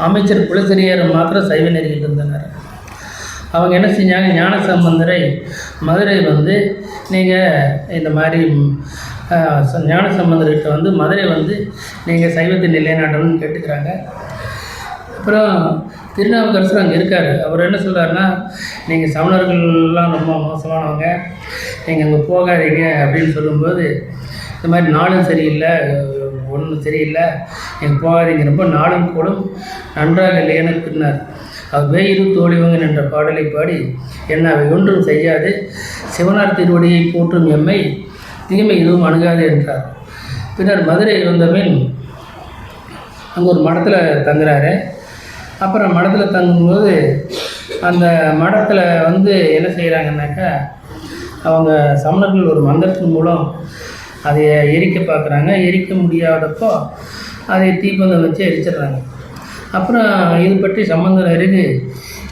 அமைச்சர் குலசரியார் மாத்திரம் சைவ நெறியில் இருந்தனர். அவங்க என்ன செஞ்சாங்க, ஞான சம்பந்தரை மதுரை வந்து நீங்கள் இந்த மாதிரி ஞான சம்பந்தர்கிட்ட வந்து மதுரை வந்து நீங்கள் சைவத்தை நிலைநாட்டணும்னு கேட்டுக்கிறாங்க. அப்புறம் திருநாவுக்கரசர் அங்கே இருக்கார். அவர் என்ன சொல்கிறாருன்னா, நீங்கள் சமணர்கள்லாம் ரொம்ப மோசமானவங்க, நீங்கள் அங்கே போகாதீங்க அப்படின்னு சொல்லும்போது இந்த மாதிரி நாளும் சரியில்லை, ஒன்றும் சரியில்லை, நீங்கள் போகாதீங்கிறப்போ நாளும் கூடும் நன்றாக இல்லைன்னு பின்னார். அவர் வேயிரு தோழிவங்கன் என்ற பாடலை பாடி என்ன அவை ஒன்றும் செய்யாது சிவனார் திருவடியை போற்றும் எம்மை தீமை எதுவும் அணுகாது என்றார். பின்னர் மதுரை வந்தபின் அங்கே ஒரு மடத்தில் தங்குறாரு. அப்புறம் மடத்தில் தங்கும்போது அந்த மடத்தில் வந்து என்ன செய்கிறாங்கன்னாக்கா அவங்க சமணர்கள் ஒரு மந்திரத்தின் மூலம் அதை எரிக்க பார்க்குறாங்க. எரிக்க முடியாதப்போ அதை தீப்பந்தம் வச்சு எரிச்சிடுறாங்க. அப்புறம் இது பற்றி சம்பந்தம் அறிந்து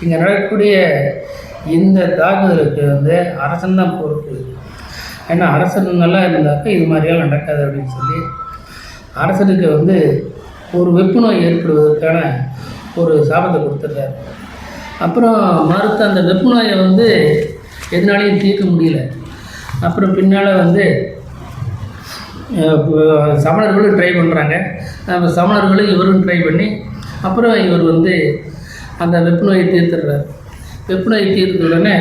இங்கே நடக்கக்கூடிய இந்த தாக்குதலுக்கு வந்து அரசன்தான் பொறுப்பு, ஏன்னா அரசன் நல்லா இருந்தாக்கா இது மாதிரியெல்லாம் நடக்காது அப்படின்னு சொல்லி அரசனுக்கு வந்து ஒரு வெப்பு நோய் ஏற்படுவதற்கான ஒரு சாபத்தை கொடுத்துட்றாரு. அப்புறம் மறுத்த அந்த வெப்பு நோயை வந்து எதனாலையும் தீர்க்க முடியல. அப்புறம் பின்னால் வந்து சமணர்களும் ட்ரை பண்ணுறாங்க. அந்த சமணர்களும் இவரும் ட்ரை பண்ணி அப்புறம் இவர் வந்து அந்த வெப்பு நோயை தீர்த்துடுறார். வெப்பு நோயை தீர்த்த உடனே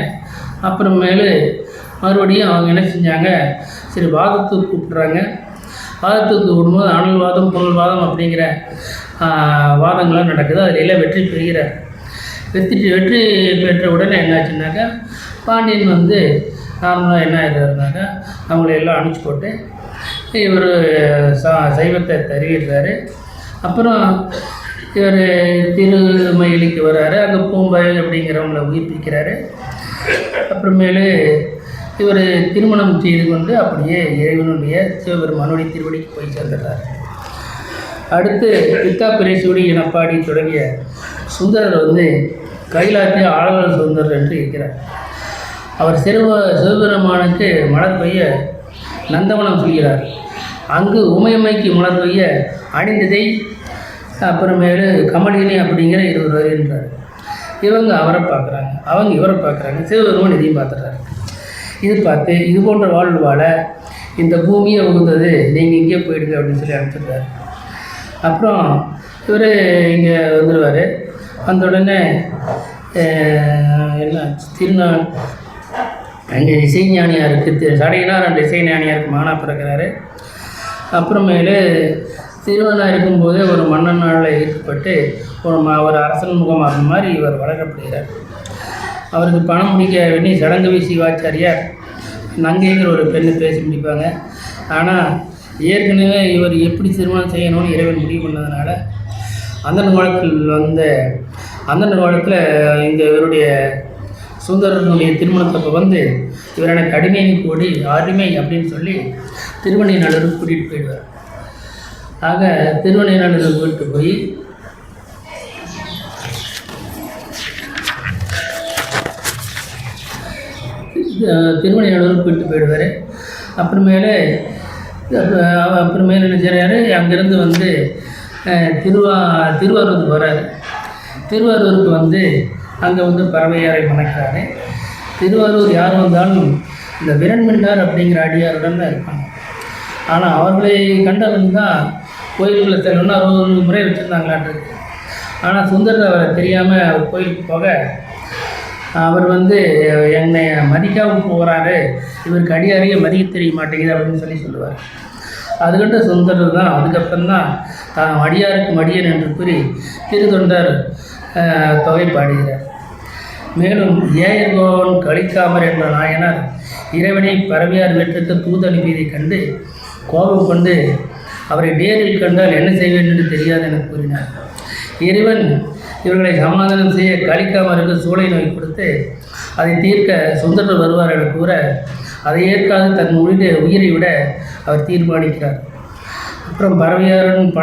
அப்புறமேலு மறுபடியும் அவங்க என்ன செஞ்சாங்க, சரி வாதத்துக்கு கூப்பிட்றாங்க. வாதத்துக்கு கூப்பிடும்போது அனல் வாதம் புனல் வாதம் அப்படிங்கிற வாதங்கள்லாம் நடக்குது. அதில் எல்லாம் வெற்றி பெறுகிறார். வெற்றி பெற்ற உடனே என்னாச்சுன்னாக்கா பாண்டியன் வந்து நார்மலாக என்ன ஆகிடுறாருனாக்கா அவங்கள எல்லாம் அனுப்பிச்சி போட்டு இவர் சைவத்தை தருவிடுறாரு. அப்புறம் இவர் திருமயிலிக்கு வர்றாரு. அங்கே பூம்பாய் அப்படிங்கிறவங்கள உயிர்ப்பிக்கிறாரு. அப்புறமேலு இவர் திருமணம் செய்து கொண்டு அப்படியே இறைவனுடைய சிவபெருமானுடைய திருவடிக்கு போய் சேர்ந்துடுறார். அடுத்து பித்தா பிரேசுடி என பாடி தொடங்கிய சுந்தரர் வந்து கைலாத்திய ஆளவர் சுந்தரர் என்று இருக்கிறார். அவர் சிவபெருமானுக்கு மலர் பெய்ய நந்தவனம் சொல்கிறார். அங்கு உமையம்மைக்கு மலர் பெய்ய அணிந்ததை அப்புறமேலு கமலினி அப்படிங்கிற இருவர் வருகின்றார். இவங்க அவரை பார்க்குறாங்க, அவங்க இவரை பார்க்குறாங்க. சிவபெருமான் இதையும் பார்த்துட்றாரு. இது பார்த்து இது போன்ற வாழ்வு வாழ இந்த பூமியை உகுந்தது, நீங்கள் இங்கே போயிடுங்க அப்படின்னு சொல்லி அனுப்பிச்சிடுறாரு. அப்புறம் இவர் இங்கே வந்துடுவார். வந்த உடனே என்ன அங்கே இசைஞானியாருக்கு சடையினார் அந்த இசைஞானியாருக்கு மானா பிறக்கிறாரு. அப்புறமேலு திருவண்ணா இருக்கும்போதே ஒரு மன்னனால் ஈர்க்கப்பட்டு ஒரு அரசன் முகமாக மாதிரி இவர் வளர்க்கப்படுகிறார். அவருக்கு பணம் முடிக்க வேண்டி சடங்கவி சிவாச்சாரியார் நங்கைங்கிற ஒரு பெண்ணை பேசி முடிப்பாங்க. ஆனால் ஏற்கனவே இவர் எப்படி திருமணம் செய்யணும்னு இறைவன் முடிவு பண்ணதுனால அந்தன காலத்தில் இங்கே இவருடைய சுந்தரனுடைய திருமணத்தப்போ வந்து இவர் எனக்கு அடிமையை கூடி அடிமை அப்படின்னு சொல்லி திருவண்ணைநாளூருக்கு கூட்டிகிட்டு போயிடுவார். ஆக திருவண்ணைநாளூருக்கு கூட்டிட்டு போய் திருவண்ணைநாளூருக்கு கூட்டிட்டு போயிடுவார். அப்புறமேலே என்ன செய்கிறாரு, அங்கேருந்து வந்து திருவாரூருக்கு வர்றாரு. திருவாரூருக்கு வந்து அங்கே வந்து பறவையாரை மணக்கிறாரு. திருவாரூர் யார் வந்தாலும் இந்த விரண்மிண்டார் அப்படிங்கிற அடியாருடன் தான் இருப்பாங்க. ஆனால் அவர்களை கண்டவன் தான் கோயிலுக்குள்ளே செல்லணும்னு 60 முறை வச்சுருந்தாங்களான்றது. ஆனால் சுந்தரர் அவரை தெரியாமல் அவர் கோயிலுக்கு போக அவர் வந்து என்னை மதிக்காமல் போகிறாரு, இவருக்கு அடியாரையே மதிக்க தெரிய மாட்டேங்குது அப்படின்னு சொல்லுவார். அதுக்கண்டு சுந்தரர் தான் அதுக்கப்புறம் தான் தான் அடியாருக்கு மடியன் என்று கூறி திருத்தொண்டர் தொகை பாடுகிறார். மேலும் ஏயர்கோவன் கலிக்காமர் என்ற நாயனார் இறைவனை பறவையார் வீட்டுக்கு தூது அனுப்பியதை கண்டு கோபம் கொண்டு அவரை நேரில் கண்டால் என்ன செய்வேன் என்று தெரியாது என கூறினார். இறைவன் இவர்களை சமாதானம் செய்ய கலிக்காமருக்கு சூளை நோய் கொடுத்து அதை தீர்க்க சுந்தரர் வருவார் என கூற அதை ஏற்காது தன் உயிரை விட அவர் தீர்மானிக்கிறார். அப்புறம் பறவையாருடன்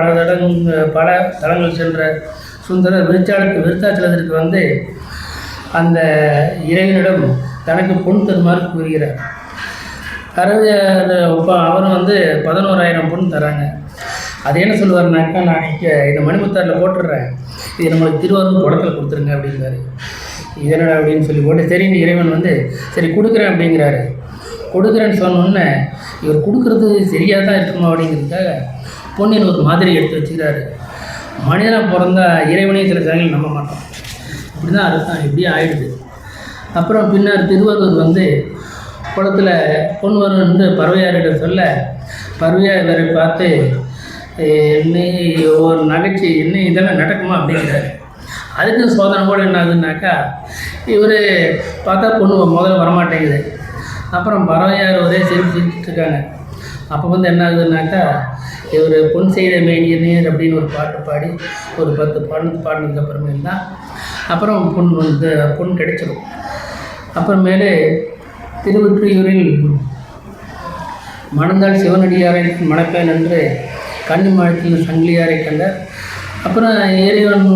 பல தலங்கள் சென்ற சுந்தரர் விருத்தாச்சலத்திற்கு வந்து அந்த இறைவனிடம் தனக்கு பொன் தருமாறு கூறுகிறார். பறவையார் அவரும் வந்து 11,000 பொன் தராங்க. அது என்ன சொல்லுவார்னாக்கா, நான் இந்த மணிமுத்தாரில் போட்டுடுறேன், இது நம்மளுக்கு திருவாரூர் குடத்தில் கொடுத்துருங்க அப்படிங்கிறாரு. இதனடா அப்படின்னு சொல்லி போட்டு சரின்னு இறைவன் வந்து சரி கொடுக்குறேன் அப்படிங்கிறாரு. கொடுக்குறேன்னு சொன்னோன்னே இவர் கொடுக்குறது சரியாக தான் இருக்குமா அப்படிங்கிறதுக்காக பொன்னின் ஒரு மாதிரி எடுத்து வச்சுக்கிறாரு. மனிதனாக பிறந்தா இறைவனையும் சில சமயங்கள் நம்ப மாட்டோம். இப்படி தான் அர்த்தம், இப்படியே ஆயிடுது. அப்புறம் பின்னர் திருவாரூர் வந்து குளத்தில் பொன் வரும்னு பறவையாரிடம் சொல்ல பறவையார் இவரை பார்த்து ஒரு நகைச்சி என்ன இதெல்லாம் நடக்குமா அப்படிங்கிறாரு. அதுக்கு சோதனை கூட என்ன ஆகுதுனாக்கா, இவர் பார்த்தா பொண்ணு முதல்ல வரமாட்டேங்குது. அப்புறம் பறவையார் ஒரே சிரிச்சுட்ருக்காங்க. அப்போ வந்து என்ன ஆகுதுனாக்கா, இவர் பொன் செய்த மேனியர் அப்படின்னு ஒரு பாட்டு பாடி ஒரு 10 பாடினதுக்கு அப்புறமே தான் அப்புறம் பொன் கிடைச்சிடும். அப்புறமேலே திருவொற்றியூரில் மணந்தால் சிவனடியாரை மணப்பேன் என்று கன்னிமாடத்தில் சங்கிலியாரை கண்டார். அப்புறம் இறைவன்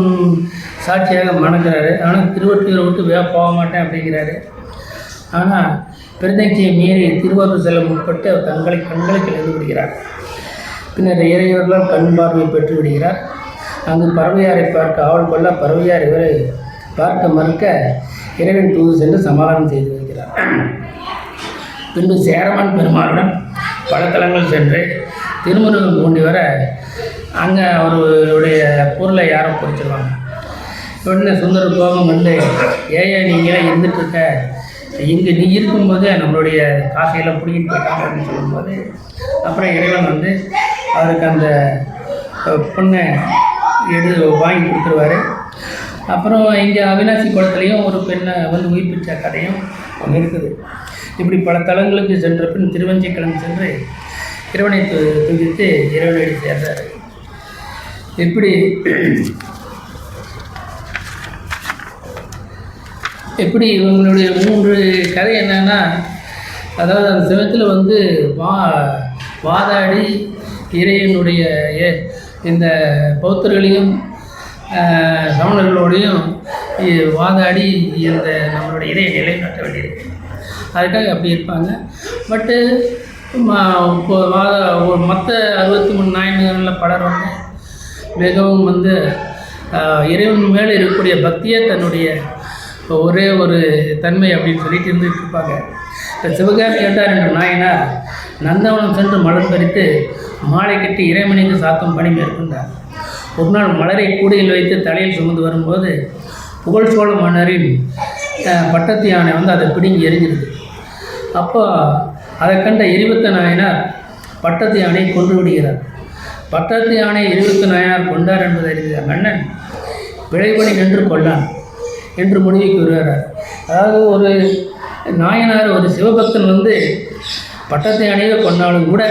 சாட்சியாக மணக்கிறாரு. ஆனால் திருவொற்றியூரை விட்டு போக மாட்டேன் அப்படிங்கிறாரு. ஆனால் பிரதிஜையை மீறி திருவாரூர் செல்ல முற்பட்டு அவர் கண்களை கிளந்து விடுகிறார். பின்னர் இறைவர்களால் கண் பார்வை பெற்று விடுகிறார். அங்கு பறவையாரை பார்க்க ஆவல் கொள்ள பறவையார் இவரை பார்க்க மறுக்க இறைவன் தூது சென்று சமாதானம் செய்து வைக்கிறார். பின்பு சேரமான் பெருமாளுடன் பல தலங்கள் சென்று திருமுருகன் பூண்டி வர அங்கே அவருடைய பொருளை யாரும் குறிச்சிருவாங்க. உடனே சுந்தர கோபம் வந்து ஏயா நீங்களே இருந்துட்டுருக்க, இங்கே நீ இருக்கும்போது நம்மளுடைய காசையெல்லாம் பிடிக்கிட்டு போயிட்டாங்க அப்படின்னு சொல்லும்போது அப்புறம் இறைவன் வந்து அவருக்கு அந்த பொண்ணை வாங்கி கொடுத்துருவார். அப்புறம் இங்கே அவினாசி குளத்துலேயும் ஒரு பெண்ணை வந்து உயிர்ப்பிச்ச கதையும் ஒன்று இருக்குது. இப்படி பல தலங்களுக்கு சென்ற பின் திருவஞ்சிக்கிழமை சென்று இறைவனை துதித்து இறைவனடி சேர்ந்தார். எப்படி இவங்களுடைய 3 கதை என்னன்னா, அதாவது அந்த சமயத்தில் வந்து வாதாடி இறைவனுடைய இந்த பௌத்தர்களையும் சமணர்களோடையும் வாதாடி இந்த நம்மளுடைய இறையை நிலைநாட்ட வேண்டியிருக்கு. அதுக்காக அப்படி இருப்பாங்க. பட்டு மற்ற 63 நாயன்களில் பலர் வந்து மிகவும் வந்து இறைவன் மேலே இருக்கக்கூடிய பக்தியே தன்னுடைய ஒரே ஒரு தன்மை அப்படின்னு சொல்லிட்டு இருந்துட்டு இருப்பாங்க. இப்போ சிவகாமி கேட்டார் என்ற நாயனார் நந்தவனம் சென்று மலர் பறித்து மாலை கட்டி இறைவனுக்கு சாத்தும் பணி மேற்கொண்டார். ஒரு நாள் மலரை கூடையில் வைத்து தலையில் சுமந்து வரும்போது புகழ் சோழ மன்னரின் பட்டத்து யானை வந்து அதை பிடுங்கி எரிஞ்சிருது. அப்போ அதை கண்ட எரிபத்த நாயனார் பட்டத்து யானையை கொன்று விடுகிறார். பட்டத்து யானை எரிபத்த நாயனார் கொண்டார் என்பதை அறிந்த மன்னன் விளைபணி நின்று கொண்டான் என்று முடிவுக்கு வருகிறார். அதாவது ஒரு நாயனார் ஒரு சிவபக்தன் வந்து பட்டத்து யானையை கொண்டாலும் கூட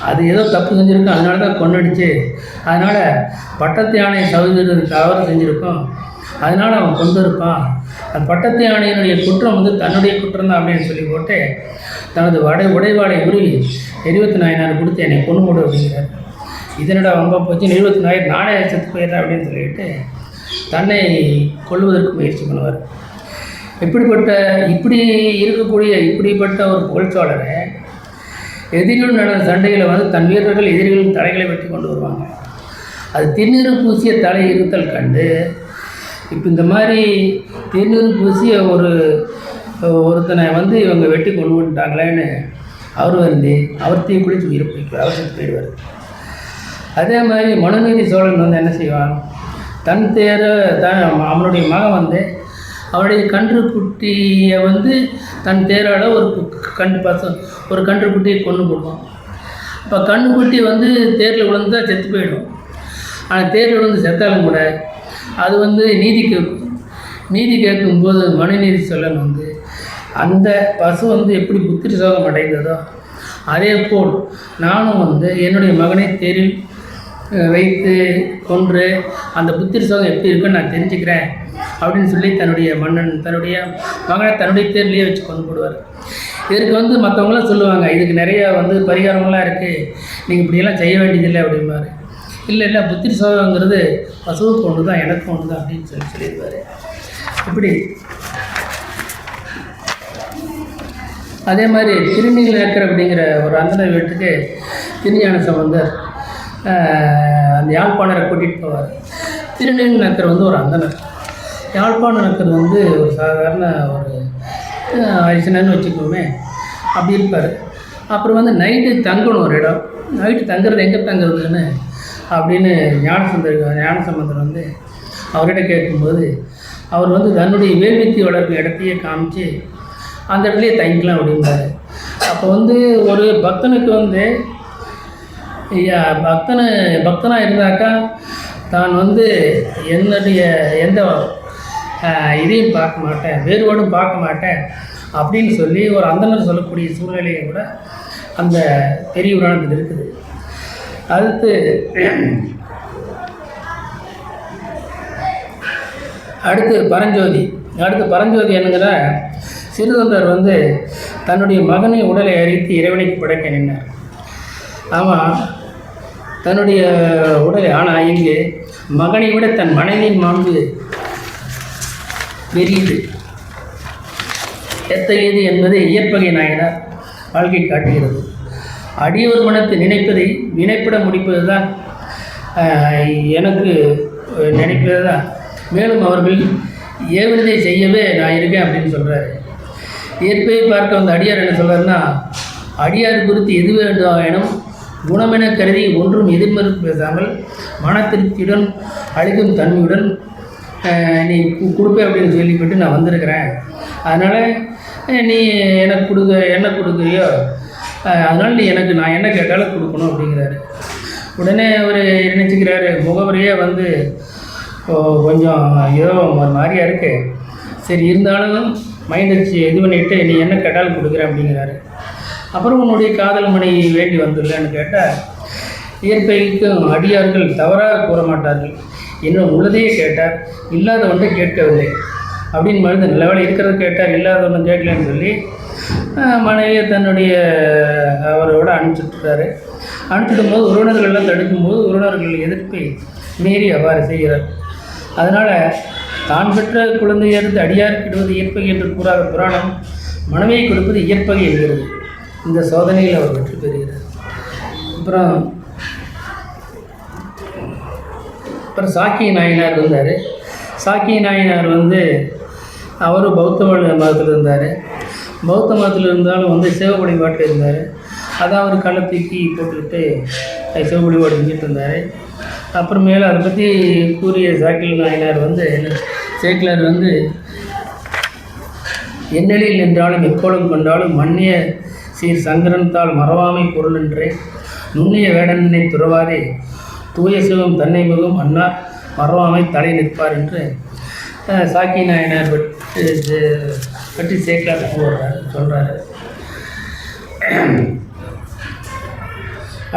அது ஏதோ தப்பு செஞ்சுருக்கோம், அதனால தான் கொண்டடிச்சு, அதனால் பட்டத்து யானை தவறு செஞ்சுருக்கோம், அதனால் அவன் கொண்டு இருப்பான். அந்த பட்டத்து யானையினுடைய குற்றம் வந்து தன்னுடைய குற்றம் தான் அப்படின்னு சொல்லி போட்டு தனது உடைவாளை உருவி எரிபத்து நாயனார் கொடுத்து என்னை கொண்டு போடு அப்படிங்கிறார். இதனடா ரொம்ப போச்சு, எரிபத்து நாயர் நானே செத்து போயிடுறேன் அப்படின்னு சொல்லிட்டு தன்னை கொள்வதற்கு முயற்சி பண்ணுவார். இப்படிப்பட்ட ஒரு புகழ்ச்சாளரை எதிரிகள் நடந்த சண்டையில் வந்து தன் வீரர்கள் எதிரிகளின் தலைகளை வெட்டி கொண்டு வருவாங்க. அது திருநீறு பூசிய தலை இருத்தல் கண்டு இப்போ இந்த மாதிரி திருநீறு பூசிய ஒருத்தனை வந்து இவங்க வெட்டி கொண்டு வந்துட்டாங்களேன்னு அவர் வந்து அவர் தீக்குளிச்சு உயிரை போய்க்குவார், அவர் செத்து போயிடுவார். அதே மாதிரி மனுநீதி சோழன் வந்து என்ன செய்வான், தன் அவனுடைய மகன் வந்து அவனுடைய கன்றுக்குட்டியை வந்து தன் தேரால் ஒரு கன்றுக்குட்டியை கொண்டு போடுவான். இப்போ கன்றுக்குட்டி வந்து தேரில் விழுந்து தான் செத்து போயிடும். ஆனால் தேரில் விழுந்து செத்தாலும் கூட அது வந்து நீதி கேட்கும்போது மனுநீதி சோழன் வந்து அந்த பசு வந்து எப்படி புத்திர சோகம் அடைந்ததோ அதே போல் நானும் வந்து என்னுடைய மகனை தேரில் வைத்து கொன்று அந்த புத்திர சோகம் எப்படி இருக்குன்னு நான் தெரிஞ்சுக்கிறேன் அப்படின்னு சொல்லி தன்னுடைய மகனை தன்னுடைய தேர்லேயே வச்சு கொண்டு போடுவார். இதற்கு வந்து மற்றவங்களாம் சொல்லுவாங்க, இதுக்கு நிறையா வந்து பரிகாரங்கள்லாம் இருக்குது, நீங்கள் இப்படியெல்லாம் செய்ய வேண்டியதில்லை அப்படிம்பாரு. இல்லை புத்திர சோகங்கிறது பசுவுக்கு ஒன்று தான், எனக்கும் ஒன்று தான் அப்படின்னு சொல்லிடுவார். இப்படி அதே மாதிரி திருநீல் நேக்கர் அப்படிங்கிற ஒரு அந்தனர் வீட்டுக்கு திருஞான சம்பந்தர் அந்த யாழ்ப்பாணரை கூட்டிகிட்டு போவார். திருநீல் நேக்கர் வந்து ஒரு அந்தனர். யாழ்ப்பாண நக்கர் வந்து ஒரு சாதாரண ஒரு அரிசனன்னு வச்சுக்கோமே, அப்படி இருப்பார். அப்புறம் வந்து நைட்டு தங்கணும் ஒரு இடம், நைட்டு தங்குறது எங்கே தங்குறதுன்னு அப்படின்னு ஞானசம்பந்தர் வந்து அவர்கிட்ட கேட்கும்போது அவர் வந்து தன்னுடைய வேள்வித்தி வளர்ப்பு இடத்தையே காமிச்சு அந்த இடத்துலையே தங்கிக்கலாம் அப்படின்பார். அப்போ வந்து ஒரு பக்தனுக்கு வந்து பக்தனாக இருந்தாக்கா தான் வந்து என்னுடைய எந்த இதையும் பார்க்க மாட்டேன், வேறுபாடும் பார்க்க மாட்டேன் அப்படின்னு சொல்லி ஒரு அந்தனர் சொல்லக்கூடிய சூழ்நிலையை கூட அந்த பெரிய புராணத்தில் இருக்குது. அடுத்து பரஞ்சோதி என்னங்கிற சிறுதொண்டர் வந்து தன்னுடைய மகனை உடலை அரித்து இறைவனுக்கு படைக்க நின்றார். ஆமாம், தன்னுடைய உடலை, ஆனால் இங்கு மகனை விட தன் மனைவியின் மாண்பு பெரியது எத்தகையது என்பதை இயற்பகை நாயனார் வாழ்க்கை காட்டுகிறது. அடியோர் மனத்தை நினைப்பதை வினைப்பட முடிப்பது தான் எனக்கு நினைப்பது தான். மேலும் அவர்கள் ஏவினதை செய்யவே நான் இருக்கேன் அப்படின்னு சொல்கிறாரு. இயற்பையை பார்க்க வந்த அடியார் என்ன சொல்கிறாருன்னா, அடியார் குறித்து எது வேண்டாயினும் குணமென கருதி ஒன்றும் எதிர்மறுப்பு பேசாமல் மன திருப்தியுடன் அளிக்கும் தன்மையுடன் நீ கொடுப்பே அப்படின்னு சொல்லிவிட்டு நான் வந்திருக்கிறேன். அதனால் நீ எனக்கு என்ன கொடுக்குறியோ அதனால் நீ எனக்கு நான் என்ன கேட்டாலும் கொடுக்கணும் அப்படிங்கிறாரு. உடனே அவர் நினச்சிக்கிறாரு, முகவரியே வந்து கொஞ்சம் ஏதோ ஒரு மாதிரியாக இருக்குது, சரி இருந்தாலும் மைண்ட் வச்சு இது பண்ணிவிட்டு நீ என்ன கேட்டாலும் கொடுக்குறேன் அப்படிங்கிறாரு. அப்புறம் உன்னுடைய காதல் மணி வேண்டி வந்துடலன்னு கேட்டால், இயற்பைக்கும் அடியார்கள் தவறாக கூற மாட்டார்கள், இன்னும் உள்ளதையே கேட்டார், இல்லாத ஒன்றை கேட்கவில்லை அப்படின்னு மாதிரி இந்த லெவலில் இருக்கிறத கேட்டார், இல்லாத ஒன்றும் கேட்கலன்னு சொல்லி மனைவியை தன்னுடைய அவரோட அனுப்பிச்சுட்டுறாரு. அனுப்பிச்சிடும் போது உறவினர்கள்லாம் தடுக்கும்போது உறவினர்கள் எதிர்ப்பை மீறி அவ்வாறு செய்கிறார். அதனால் தான் பெற்ற குழந்தையை எடுத்து அடியாருக்கு இடுவது இயற்பகை என்று கூறாத புராணம் மனைவியை கொடுப்பது இயற்பகை என்கிறது. இந்த சோதனையில் அவர் வெற்றி பெறுகிறார். அப்புறம் சாக்கிய நாயனார் இருந்தார். சாக்கிய நாயனார் வந்து அவரும் பௌத்த மதத்தில் இருந்தார். பௌத்த மதத்தில் இருந்தாலும் வந்து சிவ வழிபாட்டில் இருந்தார். அதான் அவர் கண்ணை தூக்கி போட்டுக்கிட்டு சிவ வழிபாடு செஞ்சுட்டு இருந்தார். அப்புறமேல அதை பற்றி கூறிய சாக்கிய நாயனார் வந்து சேக்கிலார் வந்து, எண்ணெளில் நின்றாலும் எக்கோலம் கொண்டாலும் மன்னிய சீர் சங்கரன்தால் மறவாமை பொருள் என்றே நுண்ணிய வேடனை துறவாரே தூய சிவம் தன்னை முகம் அன்னார் மறவாமை தலை நிற்பார் என்று சாக்கிய நாயனார் பற்றி சேக்கிலார் சொல்கிறார்.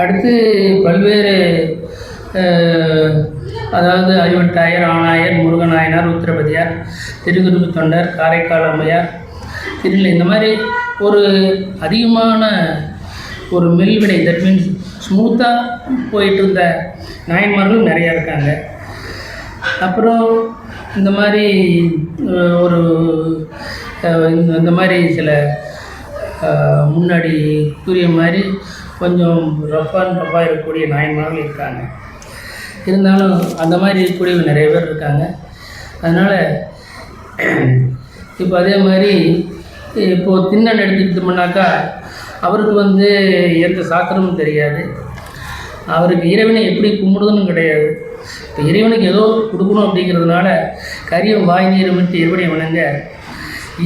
அடுத்து பல்வேறு அதாவது அறிவட்டாயர், ஆணாயர், முருகநாயனார், உத்திரபதியார், திருக்குறுப்பு தொண்டர், காரைக்கால் அம்மையார், திருநிலை, இந்த மாதிரி ஒரு அதிகமான ஒரு மெல்வினை, தட் மீன்ஸ் ஸ்மூத்தாக போயிட்டு இருந்த நாயன்மார்கள் நிறையா இருக்காங்க. அப்புறம் இந்த மாதிரி ஒரு இந்த மாதிரி சில முன்னாடி கூறிய மாதிரி கொஞ்சம் ரஃபாக இருக்கக்கூடிய நாயன்மார்கள் இருக்காங்க. இருந்தாலும் அந்த மாதிரி இருக்கக்கூடியவங்க நிறைய பேர் இருக்காங்க. அதனால் இப்போ அதே மாதிரி இப்போது திண்ணன் எடுத்துக்கிட்டோம்னாக்கா அவருக்கு வந்து எந்த சாஸ்திரமும் தெரியாது. அவருக்கு இறைவனை எப்படி கும்பிடுதுன்னு கிடையாது. இப்போ இறைவனுக்கு ஏதோ கொடுக்கணும் அப்படிங்கிறதுனால கரியம் வாய் நீரமிட்டு இறைவனை வணங்க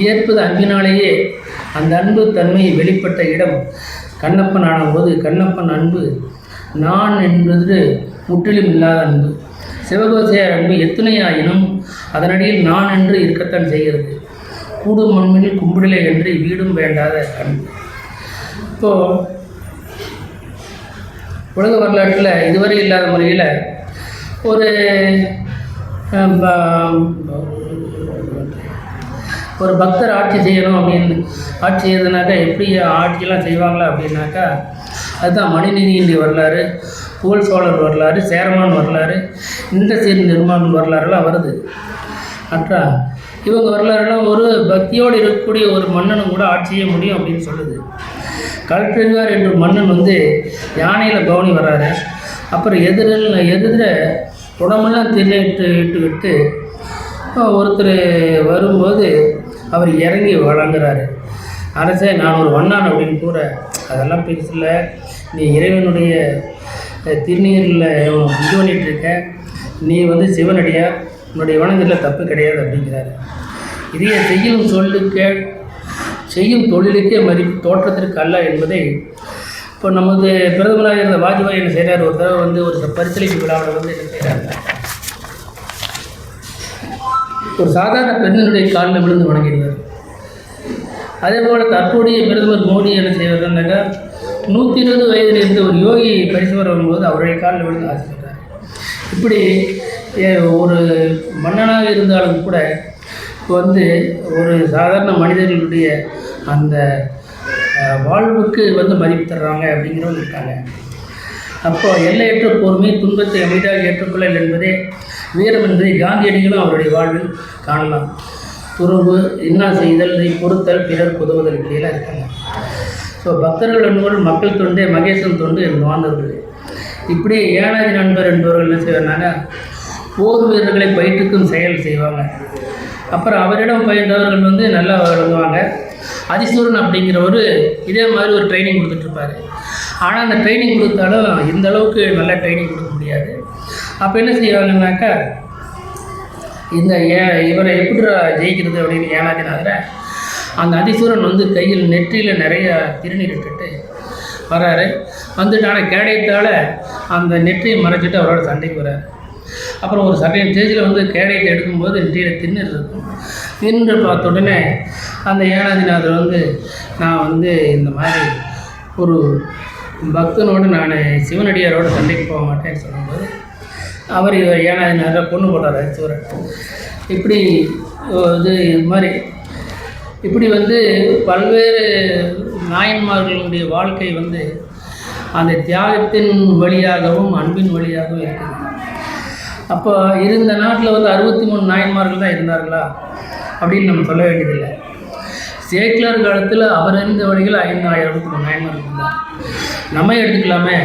ஏற்பது அன்பினாலேயே அந்த அன்பு தன்மை வெளிப்பட்ட இடம் கண்ணப்பன் ஆனபோது கண்ணப்பன் அன்பு நான் என்பது முற்றிலும் இல்லாத அன்பு. சிவகோசையார் அன்பு எத்தனையாயினும் அதனடியில் நான் என்று இருக்கத்தான் செய்கிறது. கூடும் மண்ணில் கும்பிடலை என்று வீடும் வேண்டாத அன்பு. இப்போது உலக வரலாற்றில் இதுவரை இல்லாத முறையில் ஒரு பக்தர் ஆட்சி செய்யணும் அப்படின்னு ஆட்சி செய்யறதுனாக்கா எப்படி ஆட்சியெல்லாம் செய்வாங்களா அப்படின்னாக்கா அதுதான் மணிநீதியினுடைய வரலாறு, புகழ் சோழர் வரலாறு, சேரமான் வரலாறு, இந்திரசேன நிர்மான் வரலாறுலாம் வருது. மற்ற இவங்க வரலாறுலாம் ஒரு பக்தியோடு இருக்கக்கூடிய ஒரு மன்னனும் கூட ஆட்சி செய்ய முடியும் அப்படின்னு சொல்லுது. கல்பெருவார் என்ற மன்னன் வந்து யானையில் கவனி வர்றாரு. அப்புறம் எதிர உடம்பெல்லாம் தின்னுட்டு விட்டு ஒருத்தர் வரும்போது அவர் இறங்கி வழங்குறாரு. அரசே, நான் ஒரு வண்ணான் அப்படின்னு கூற, அதெல்லாம் பெருசில்லை, நீ இறைவனுடைய திருநீரில் இது பண்ணிகிட்ருக்க, நீ வந்து சிவனடியார், உன்னுடைய வணங்கத்தில் தப்பு கிடையாது அப்படிங்கிறாரு. இதையே செய்யும் தொழிலுக்கே மதிப்பு தோற்றத்திற்கு அல்ல என்பதை இப்போ நமது பிரதமராக இருந்த வாஜ்பாய் என்ன செய்கிறார், ஒரு தடவை வந்து ஒரு பரிசளிப்பு விழாவில் வந்து என்ன செய்கிறாங்க, ஒரு சாதாரண பெண்ணினுடைய காலில் விழுந்து வணங்கிடுவார். அதே போல் தற்போதைய பிரதமர் மோடி என்ன செய்வார்னாக்கா 120 வயதில் இருந்த ஒரு யோகி பரிசு வரும்போது அவருடைய காலில் விழுந்து ஆசைப்படுறார். இப்படி ஒரு மன்னனாக இருந்தாலும் கூட வந்து ஒரு சாதாரண மனிதர்களுடைய அந்த வாழ்வுக்கு வந்து மதிப்பு தர்றாங்க அப்படிங்கிறவங்க இருக்காங்க. அப்போது எல்லையற்ற பொறுமை துன்பத்தை அமைதியாக ஏற்றுக்கொள்ளல் என்பதே வீரம் என்பதை காந்தியடிகளும் அவருடைய வாழ்வில் காணலாம். துறவு, இன்னா செய்தல், பொறுத்தல், பிறர் உதவுதல் இப்படியெல்லாம் இருக்காங்க. ஸோ பக்தர்கள் என்பவர்கள் மக்கள் தொண்டே மகேசன் தொண்டு என்று வாழ்ந்தவர்கள். இப்படி ஏனாதி நண்பர் என்பவர்கள் என்ன செய்வாங்க, போர் வீரர்களை பயிற்றுக்கும் செயல் செய்வாங்க. அப்புறம் அவரிடம் பயின்றவர்கள் வந்து நல்லா விளங்குவாங்க. அதிசூரன் அப்படிங்கிறவர் இதே மாதிரி ஒரு ட்ரைனிங் கொடுத்துட்ருப்பார். ஆனால் அந்த ட்ரைனிங் கொடுத்தாலும் இந்த அளவுக்கு நல்ல ட்ரைனிங் கொடுக்க முடியாது. அப்போ என்ன செய்வாங்கன்னாக்கா, இந்த இவரை எப்படி ஜெயிக்கிறது அப்படின்னு ஏனாதிநாதரை அந்த அதிசூரன் வந்து கையில் நெற்றியில் நிறைய திருநீர் இட்டுட்டு வராரு. வந்துட்டு ஆனால் கேடயத்தால் அந்த நெற்றியை மறைச்சிட்டு அவரோட சண்டைக்கு வர்றாரு. அப்புறம் ஒரு சட்டையின் ஸ்டேஜில் வந்து கேடயத்தை எடுக்கும்போது நெற்றியில் திருநீர் இருக்கும். தின்னு பார்த்த உடனே அந்த ஏனாதிநாதர் வந்து, நான் வந்து இந்த மாதிரி ஒரு பக்தனோடு நான் சிவனடியாரோட சண்டைக்கு போக மாட்டேன்னு சொல்லும்போது அவர் ஏனாதிநாதரை கொண்டு போட்டார் அதிசூரன். இப்படி இது மாதிரி இப்படி வந்து பல்வேறு நாயன்மார்களுடைய வாழ்க்கை வந்து அந்த தியாகத்தின் வழியாகவும் அன்பின் வழியாகவும் இருக்குது. அப்போ இருந்த நாட்டில் வந்து 63 நாயன்மார்கள் தான் இருந்தார்களா அப்படின்னு நம்ம சொல்ல வேண்டியதில்லை. சேக்கிலார் காலத்தில் அவர் இருந்த வழிகள் 5,000 நாயன்மார்கள் இருந்தார். நம்ம எடுத்துக்கலாமே,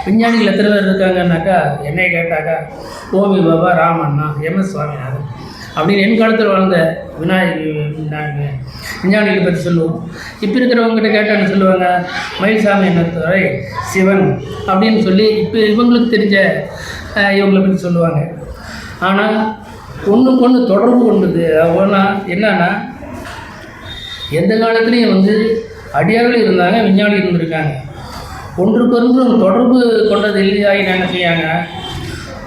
விஞ்ஞானிகள் எத்தனை பேர் இருக்காங்கன்னாக்கா, என்னை கேட்டாக்கா ஓமி பாபா, ராமண்ணா, எம்எஸ் சுவாமிநாதன் அப்படின்னு என் காலத்தில் வாழ்ந்த விஞ்ஞானிகளை பற்றி சொல்லுவோம். இப்போ இருக்கிறவங்ககிட்ட கேட்டான்னு சொல்லுவாங்க மயில்சாமி என்னத்துறை, சிவன் அப்படின்னு சொல்லி இப்போ இவங்களுக்கு தெரிஞ்ச இவங்களை பற்றி சொல்லுவாங்க. ஆனால் ஒன்றுக்கு ஒன்று தொடர்பு கொண்டது ஒன்றா என்னன்னா, எந்த காலத்துலேயும் வந்து அடியார்கள் இருந்தாங்க, விஞ்ஞானி இருந்திருக்காங்க. ஒன்றுக்கொன்று தொடர்பு கொண்டது இல்லையாகி என்ன செய்யாங்க,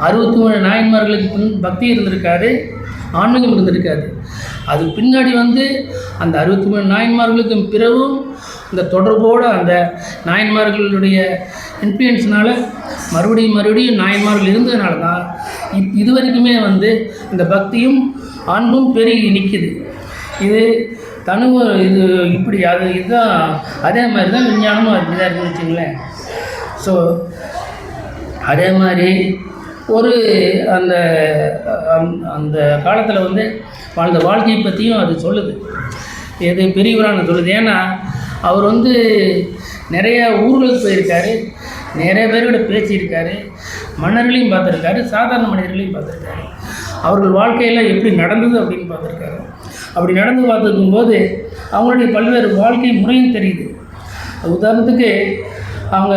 63 நாயன்மார்களுக்கு பக்தி இருந்திருக்காரு, ஆன்மீகம் இருந்திருக்காது. அது பின்னாடி வந்து அந்த 63 நாயன்மார்களுக்கும் பிறகும் இந்த தொடர்போடு அந்த நாயன்மார்களுடைய இன்ஃப்ளூயன்ஸ்னால் மறுபடியும் நாயன்மார்கள் இருந்ததுனால தான் இது வரைக்குமே வந்து இந்த பக்தியும் அன்பும் பெருகி நிற்கிது. இது இது இப்படி அது இதுதான். அதே மாதிரி தான் விஞ்ஞானமும் அப்படி தான் இருக்குன்னு வச்சுங்களேன். ஸோ அதே மாதிரி ஒரு அந்த அந்த காலத்தில் வந்து வாழ்ந்த வாழ்க்கையை பற்றியும் அது சொல்லுது. எது பெரியவரான சொல்லுது. ஏன்னா அவர் வந்து நிறைய ஊர்களுக்கு போயிருக்காரு, நிறைய பேரோட பேசியிருக்காரு, மன்னர்களையும் பார்த்துருக்காரு, சாதாரண மனிதர்களையும் பார்த்துருக்காரு. அவர்கள் வாழ்க்கையெல்லாம் எப்படி நடந்தது அப்படின்னு பார்த்துருக்காரு. அப்படி நடந்து பார்த்துக்கும்போது அவங்களுடைய பல்வேறு வாழ்க்கை முறையும் தெரியுது. உதாரணத்துக்கு அவங்க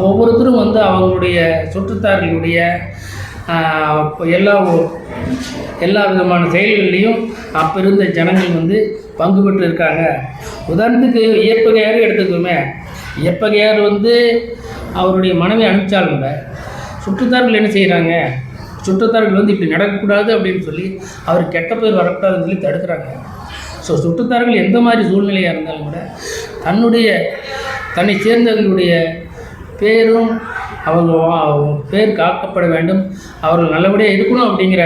ஒவ்வொருத்தரும் வந்து அவங்களுடைய சுற்றத்தார்களுடைய எல்லா விதமான செயல்கள்லேயும் அப்போ இருந்த ஜனங்கள் வந்து பங்கு பெற்று இருக்காங்க. உதாரணத்துக்கு இயற்பகையார் எடுத்துக்கோமே, இயற்பகையார் வந்து அவருடைய மனைவி அனுப்பிச்சாலும் சுற்றத்தார்கள் என்ன செய்கிறாங்க, சுற்றத்தார்கள் வந்து இப்படி நடக்கக்கூடாது அப்படின்னு சொல்லி அவர் கெட்ட பேர் வரக்கூடாதுன்னு சொல்லி தடுக்கிறாங்க. ஸோ சுற்றத்தார்கள் எந்த மாதிரி சூழ்நிலையாக இருந்தாலும் கூட தன்னை சேர்ந்தவர்களுடைய பேரும் அவங்க பேர் காக்கப்பட வேண்டும், அவர்கள் நல்லபடியாக இருக்கணும் அப்படிங்கிற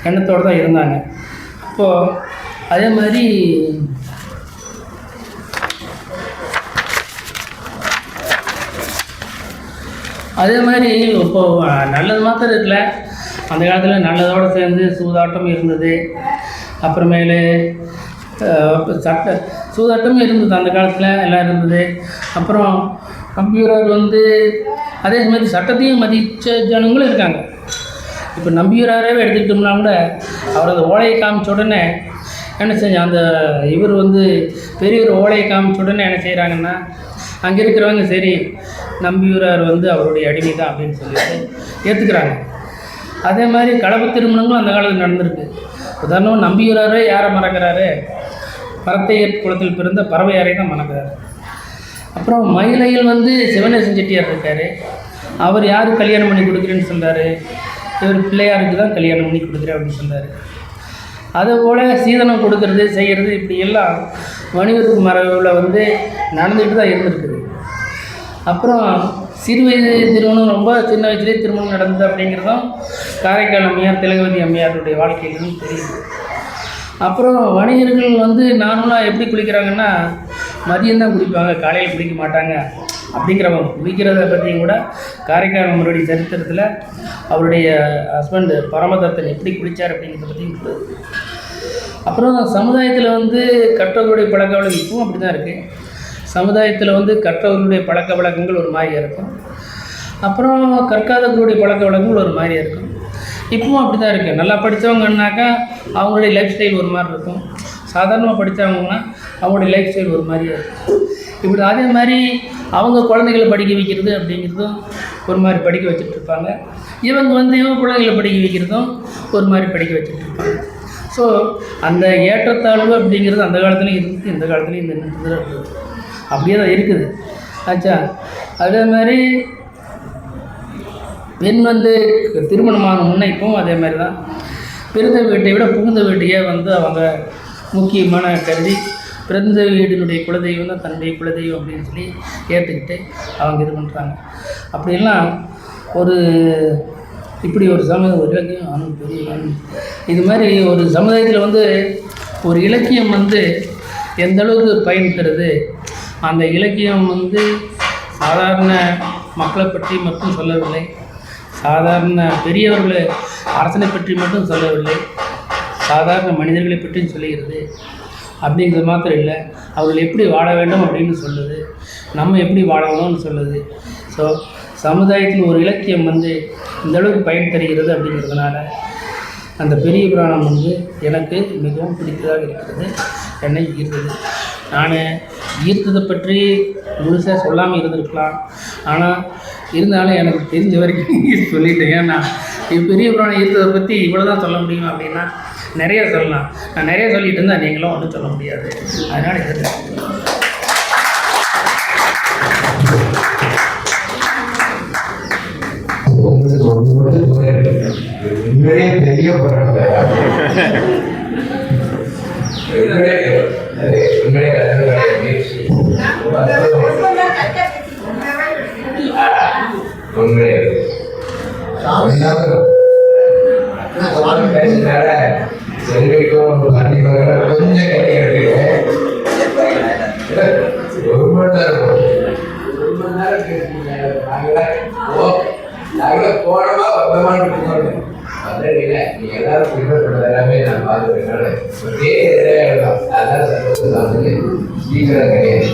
எண்ணத்தோடு தான் இருந்தாங்க. அப்போது அதே மாதிரி இப்போது நல்லது மாத்திரம் இருக்குல்ல, அந்த காலத்தில் நல்லதோடு சேர்ந்து சூதாட்டம் இருந்தது. அப்புறமேலு சூதாட்டமும் இருந்தது அந்த காலத்தில், எல்லாம் இருந்தது. அப்புறம் நம்பியூரார் வந்து அதே மாதிரி சட்டத்தையும் மதித்த ஜனங்களும் இருக்காங்க. இப்போ நம்பியூராரே எடுத்துக்கிட்டோம்னா கூட அவர் அந்த ஓலையை காமிச்ச உடனே என்ன செஞ்ச அந்த இவர் வந்து பெரியவர் ஓலையை காமிச்ச உடனே என்ன செய்கிறாங்கன்னா, அங்கே இருக்கிறவங்க சரி நம்பியூரார் வந்து அவருடைய அடிமை தான் அப்படின்னு சொல்லிட்டு ஏற்றுக்கிறாங்க. அதே மாதிரி கலப்பு திருமணங்களும் அந்த காலத்தில் நடந்திருக்கு. உதாரணம் நம்பியூராரே யாரை மறக்கிறாரு, பரத்தையர் குலத்தில் பிறந்த பறவையாரை தான் மறக்கிறாரு. அப்புறம் மயிலையில் வந்து சிவநேசன் செட்டியார் இருக்கார். அவர் யார் கல்யாணம் பண்ணி கொடுக்குறேன்னு சொல்கிறாரு, இவர் பிள்ளையாருக்கு தான் கல்யாணம் பண்ணி கொடுக்குறேன் அப்படின்னு சொல்கிறார். அதுபோல் சீதனம் கொடுக்கறது செய்கிறது இப்படி எல்லாம் வணிகருக்கு மரபில் வந்து நடந்துக்கிட்டு தான் இருந்திருக்குது. அப்புறம் சிறு வயது திருமணம், ரொம்ப சின்ன வயசுலேயே திருமணம் நடந்தது அப்படிங்கிறதும் காரைக்கால் அம்மையார், திலகவதி அம்மையாருடைய வாழ்க்கையிலும் தெரியுது. அப்புறம் வணிகர்கள் வந்து நார்மலாக எப்படி குளிக்கிறாங்கன்னா மதியம்தான் குளிப்பாங்க, காலையில் குளிக்க மாட்டாங்க அப்படிங்கிறவங்க குளிக்கிறத பற்றியும் கூட காரைக்கால் அம்மருடைய சரித்திரத்தில் அவருடைய ஹஸ்பண்ட் பரமதத்தன் எப்படி குளித்தார் அப்படிங்கிறத பற்றியும் சொல்லுது. அப்புறம் சமுதாயத்தில் வந்து கற்றவர்களுடைய பழக்க வழக்கம் இப்பவும் அப்படி தான் இருக்குது. சமுதாயத்தில் வந்து கற்றவர்களுடைய பழக்க வழக்கங்கள் ஒரு மாதிரியாக இருக்கும். அப்புறம் கற்காதவங்களுடைய பழக்க வழக்கங்கள் ஒரு மாதிரியாக இருக்கும். இப்பவும் அப்படி தான் இருக்குது. நல்லா படித்தவங்கன்னாக்கா அவங்களுடைய லைஃப் ஸ்டைல் ஒரு மாதிரி இருக்கும். சாதாரணமாக படித்தவங்கன்னா அவங்களுடைய லைஃப் ஸ்டைல் ஒரு மாதிரியாக இருக்கும். இப்படி அதே மாதிரி அவங்க குழந்தைகளை படிக்க வைக்கிறது அப்படிங்கிறதும் ஒரு மாதிரி படிக்க வச்சுட்ருப்பாங்க. இவங்க குழந்தைகளை படிக்க வைக்கிறதும் ஒரு மாதிரி படிக்க வச்சுட்ருப்பாங்க. ஸோ அந்த ஏற்றத்தாழ்வு அப்படிங்கிறது அந்த காலத்துலேயும் இருக்குது, இந்த காலத்துலேயும் இந்த நிறுத்தத்தில் இருக்குது, அப்படியே தான் இருக்குது. ஆச்சா. அதே மாதிரி பெண் திருமணமான முன்னே இப்போவும் அதே மாதிரி தான் பிறந்த வீட்டை விட புகுந்த வீட்டையே அவங்க முக்கியமான கருதி பிறந்த வீடினுடைய குலதெய்வம் தான் தன்னுடைய குலதெய்வம் அப்படின்னு சொல்லி ஏற்றுக்கிட்டு அவங்க இது பண்ணுறாங்க. அப்படிலாம் இப்படி ஒரு சமூகம் ஒரு இலக்கியம் பெரிய இது மாதிரி ஒரு சமுதாயத்தில் ஒரு இலக்கியம் எந்த அளவுக்கு பயன் தருது. அந்த இலக்கியம் சாதாரண மக்களை பற்றி மட்டும் சொல்லவில்லை, சாதாரண பெரியவர்களை அரசனை பற்றி மட்டும் சொல்லவில்லை, சாதாரண மனிதர்களை பற்றியும் சொல்லுகிறது. அப்படிங்கிறது மாத்திரம் இல்லை, அவர்கள் எப்படி வாழ வேண்டும் அப்படின்னு சொல்லுது, நம்ம எப்படி வாழணும்னு சொல்லுது. ஸோ சமுதாயத்தில் ஒரு இலக்கியம் இந்த அளவுக்கு பயன் தருகிறது. அப்படிங்கிறதுனால அந்த பெரிய புராணம் எனக்கு மிகவும் பிடித்ததாக இருக்கிறது, என்னை ஈர்த்தது. நான் ஈர்த்ததை பற்றி முழுசாக சொல்லாமல் இருந்திருக்கலாம், ஆனால் இருந்தாலும் எனக்கு தெரிஞ்ச வரைக்கும் சொல்லிட்டேன். ஏன்னா பெரிய புராணம் ஈர்த்ததை பற்றி இவ்வளோ தான் சொல்ல முடியும் அப்படின்னா நிறைய சொல்லலாம். நான் நிறைய சொல்லிட்டு இருந்தால் நீங்களும் ஒன்றும் சொல்ல முடியாது. அதனால் இது பெரிய செல்விக்கும் கொஞ்சம் ஒரு மணி நேரம் போனமா நீங்க எல்லாரும் பின்பற்றது எல்லாமே நான் பார்த்துருக்கேன். அதான் சீக்கிரம் கிடையாது.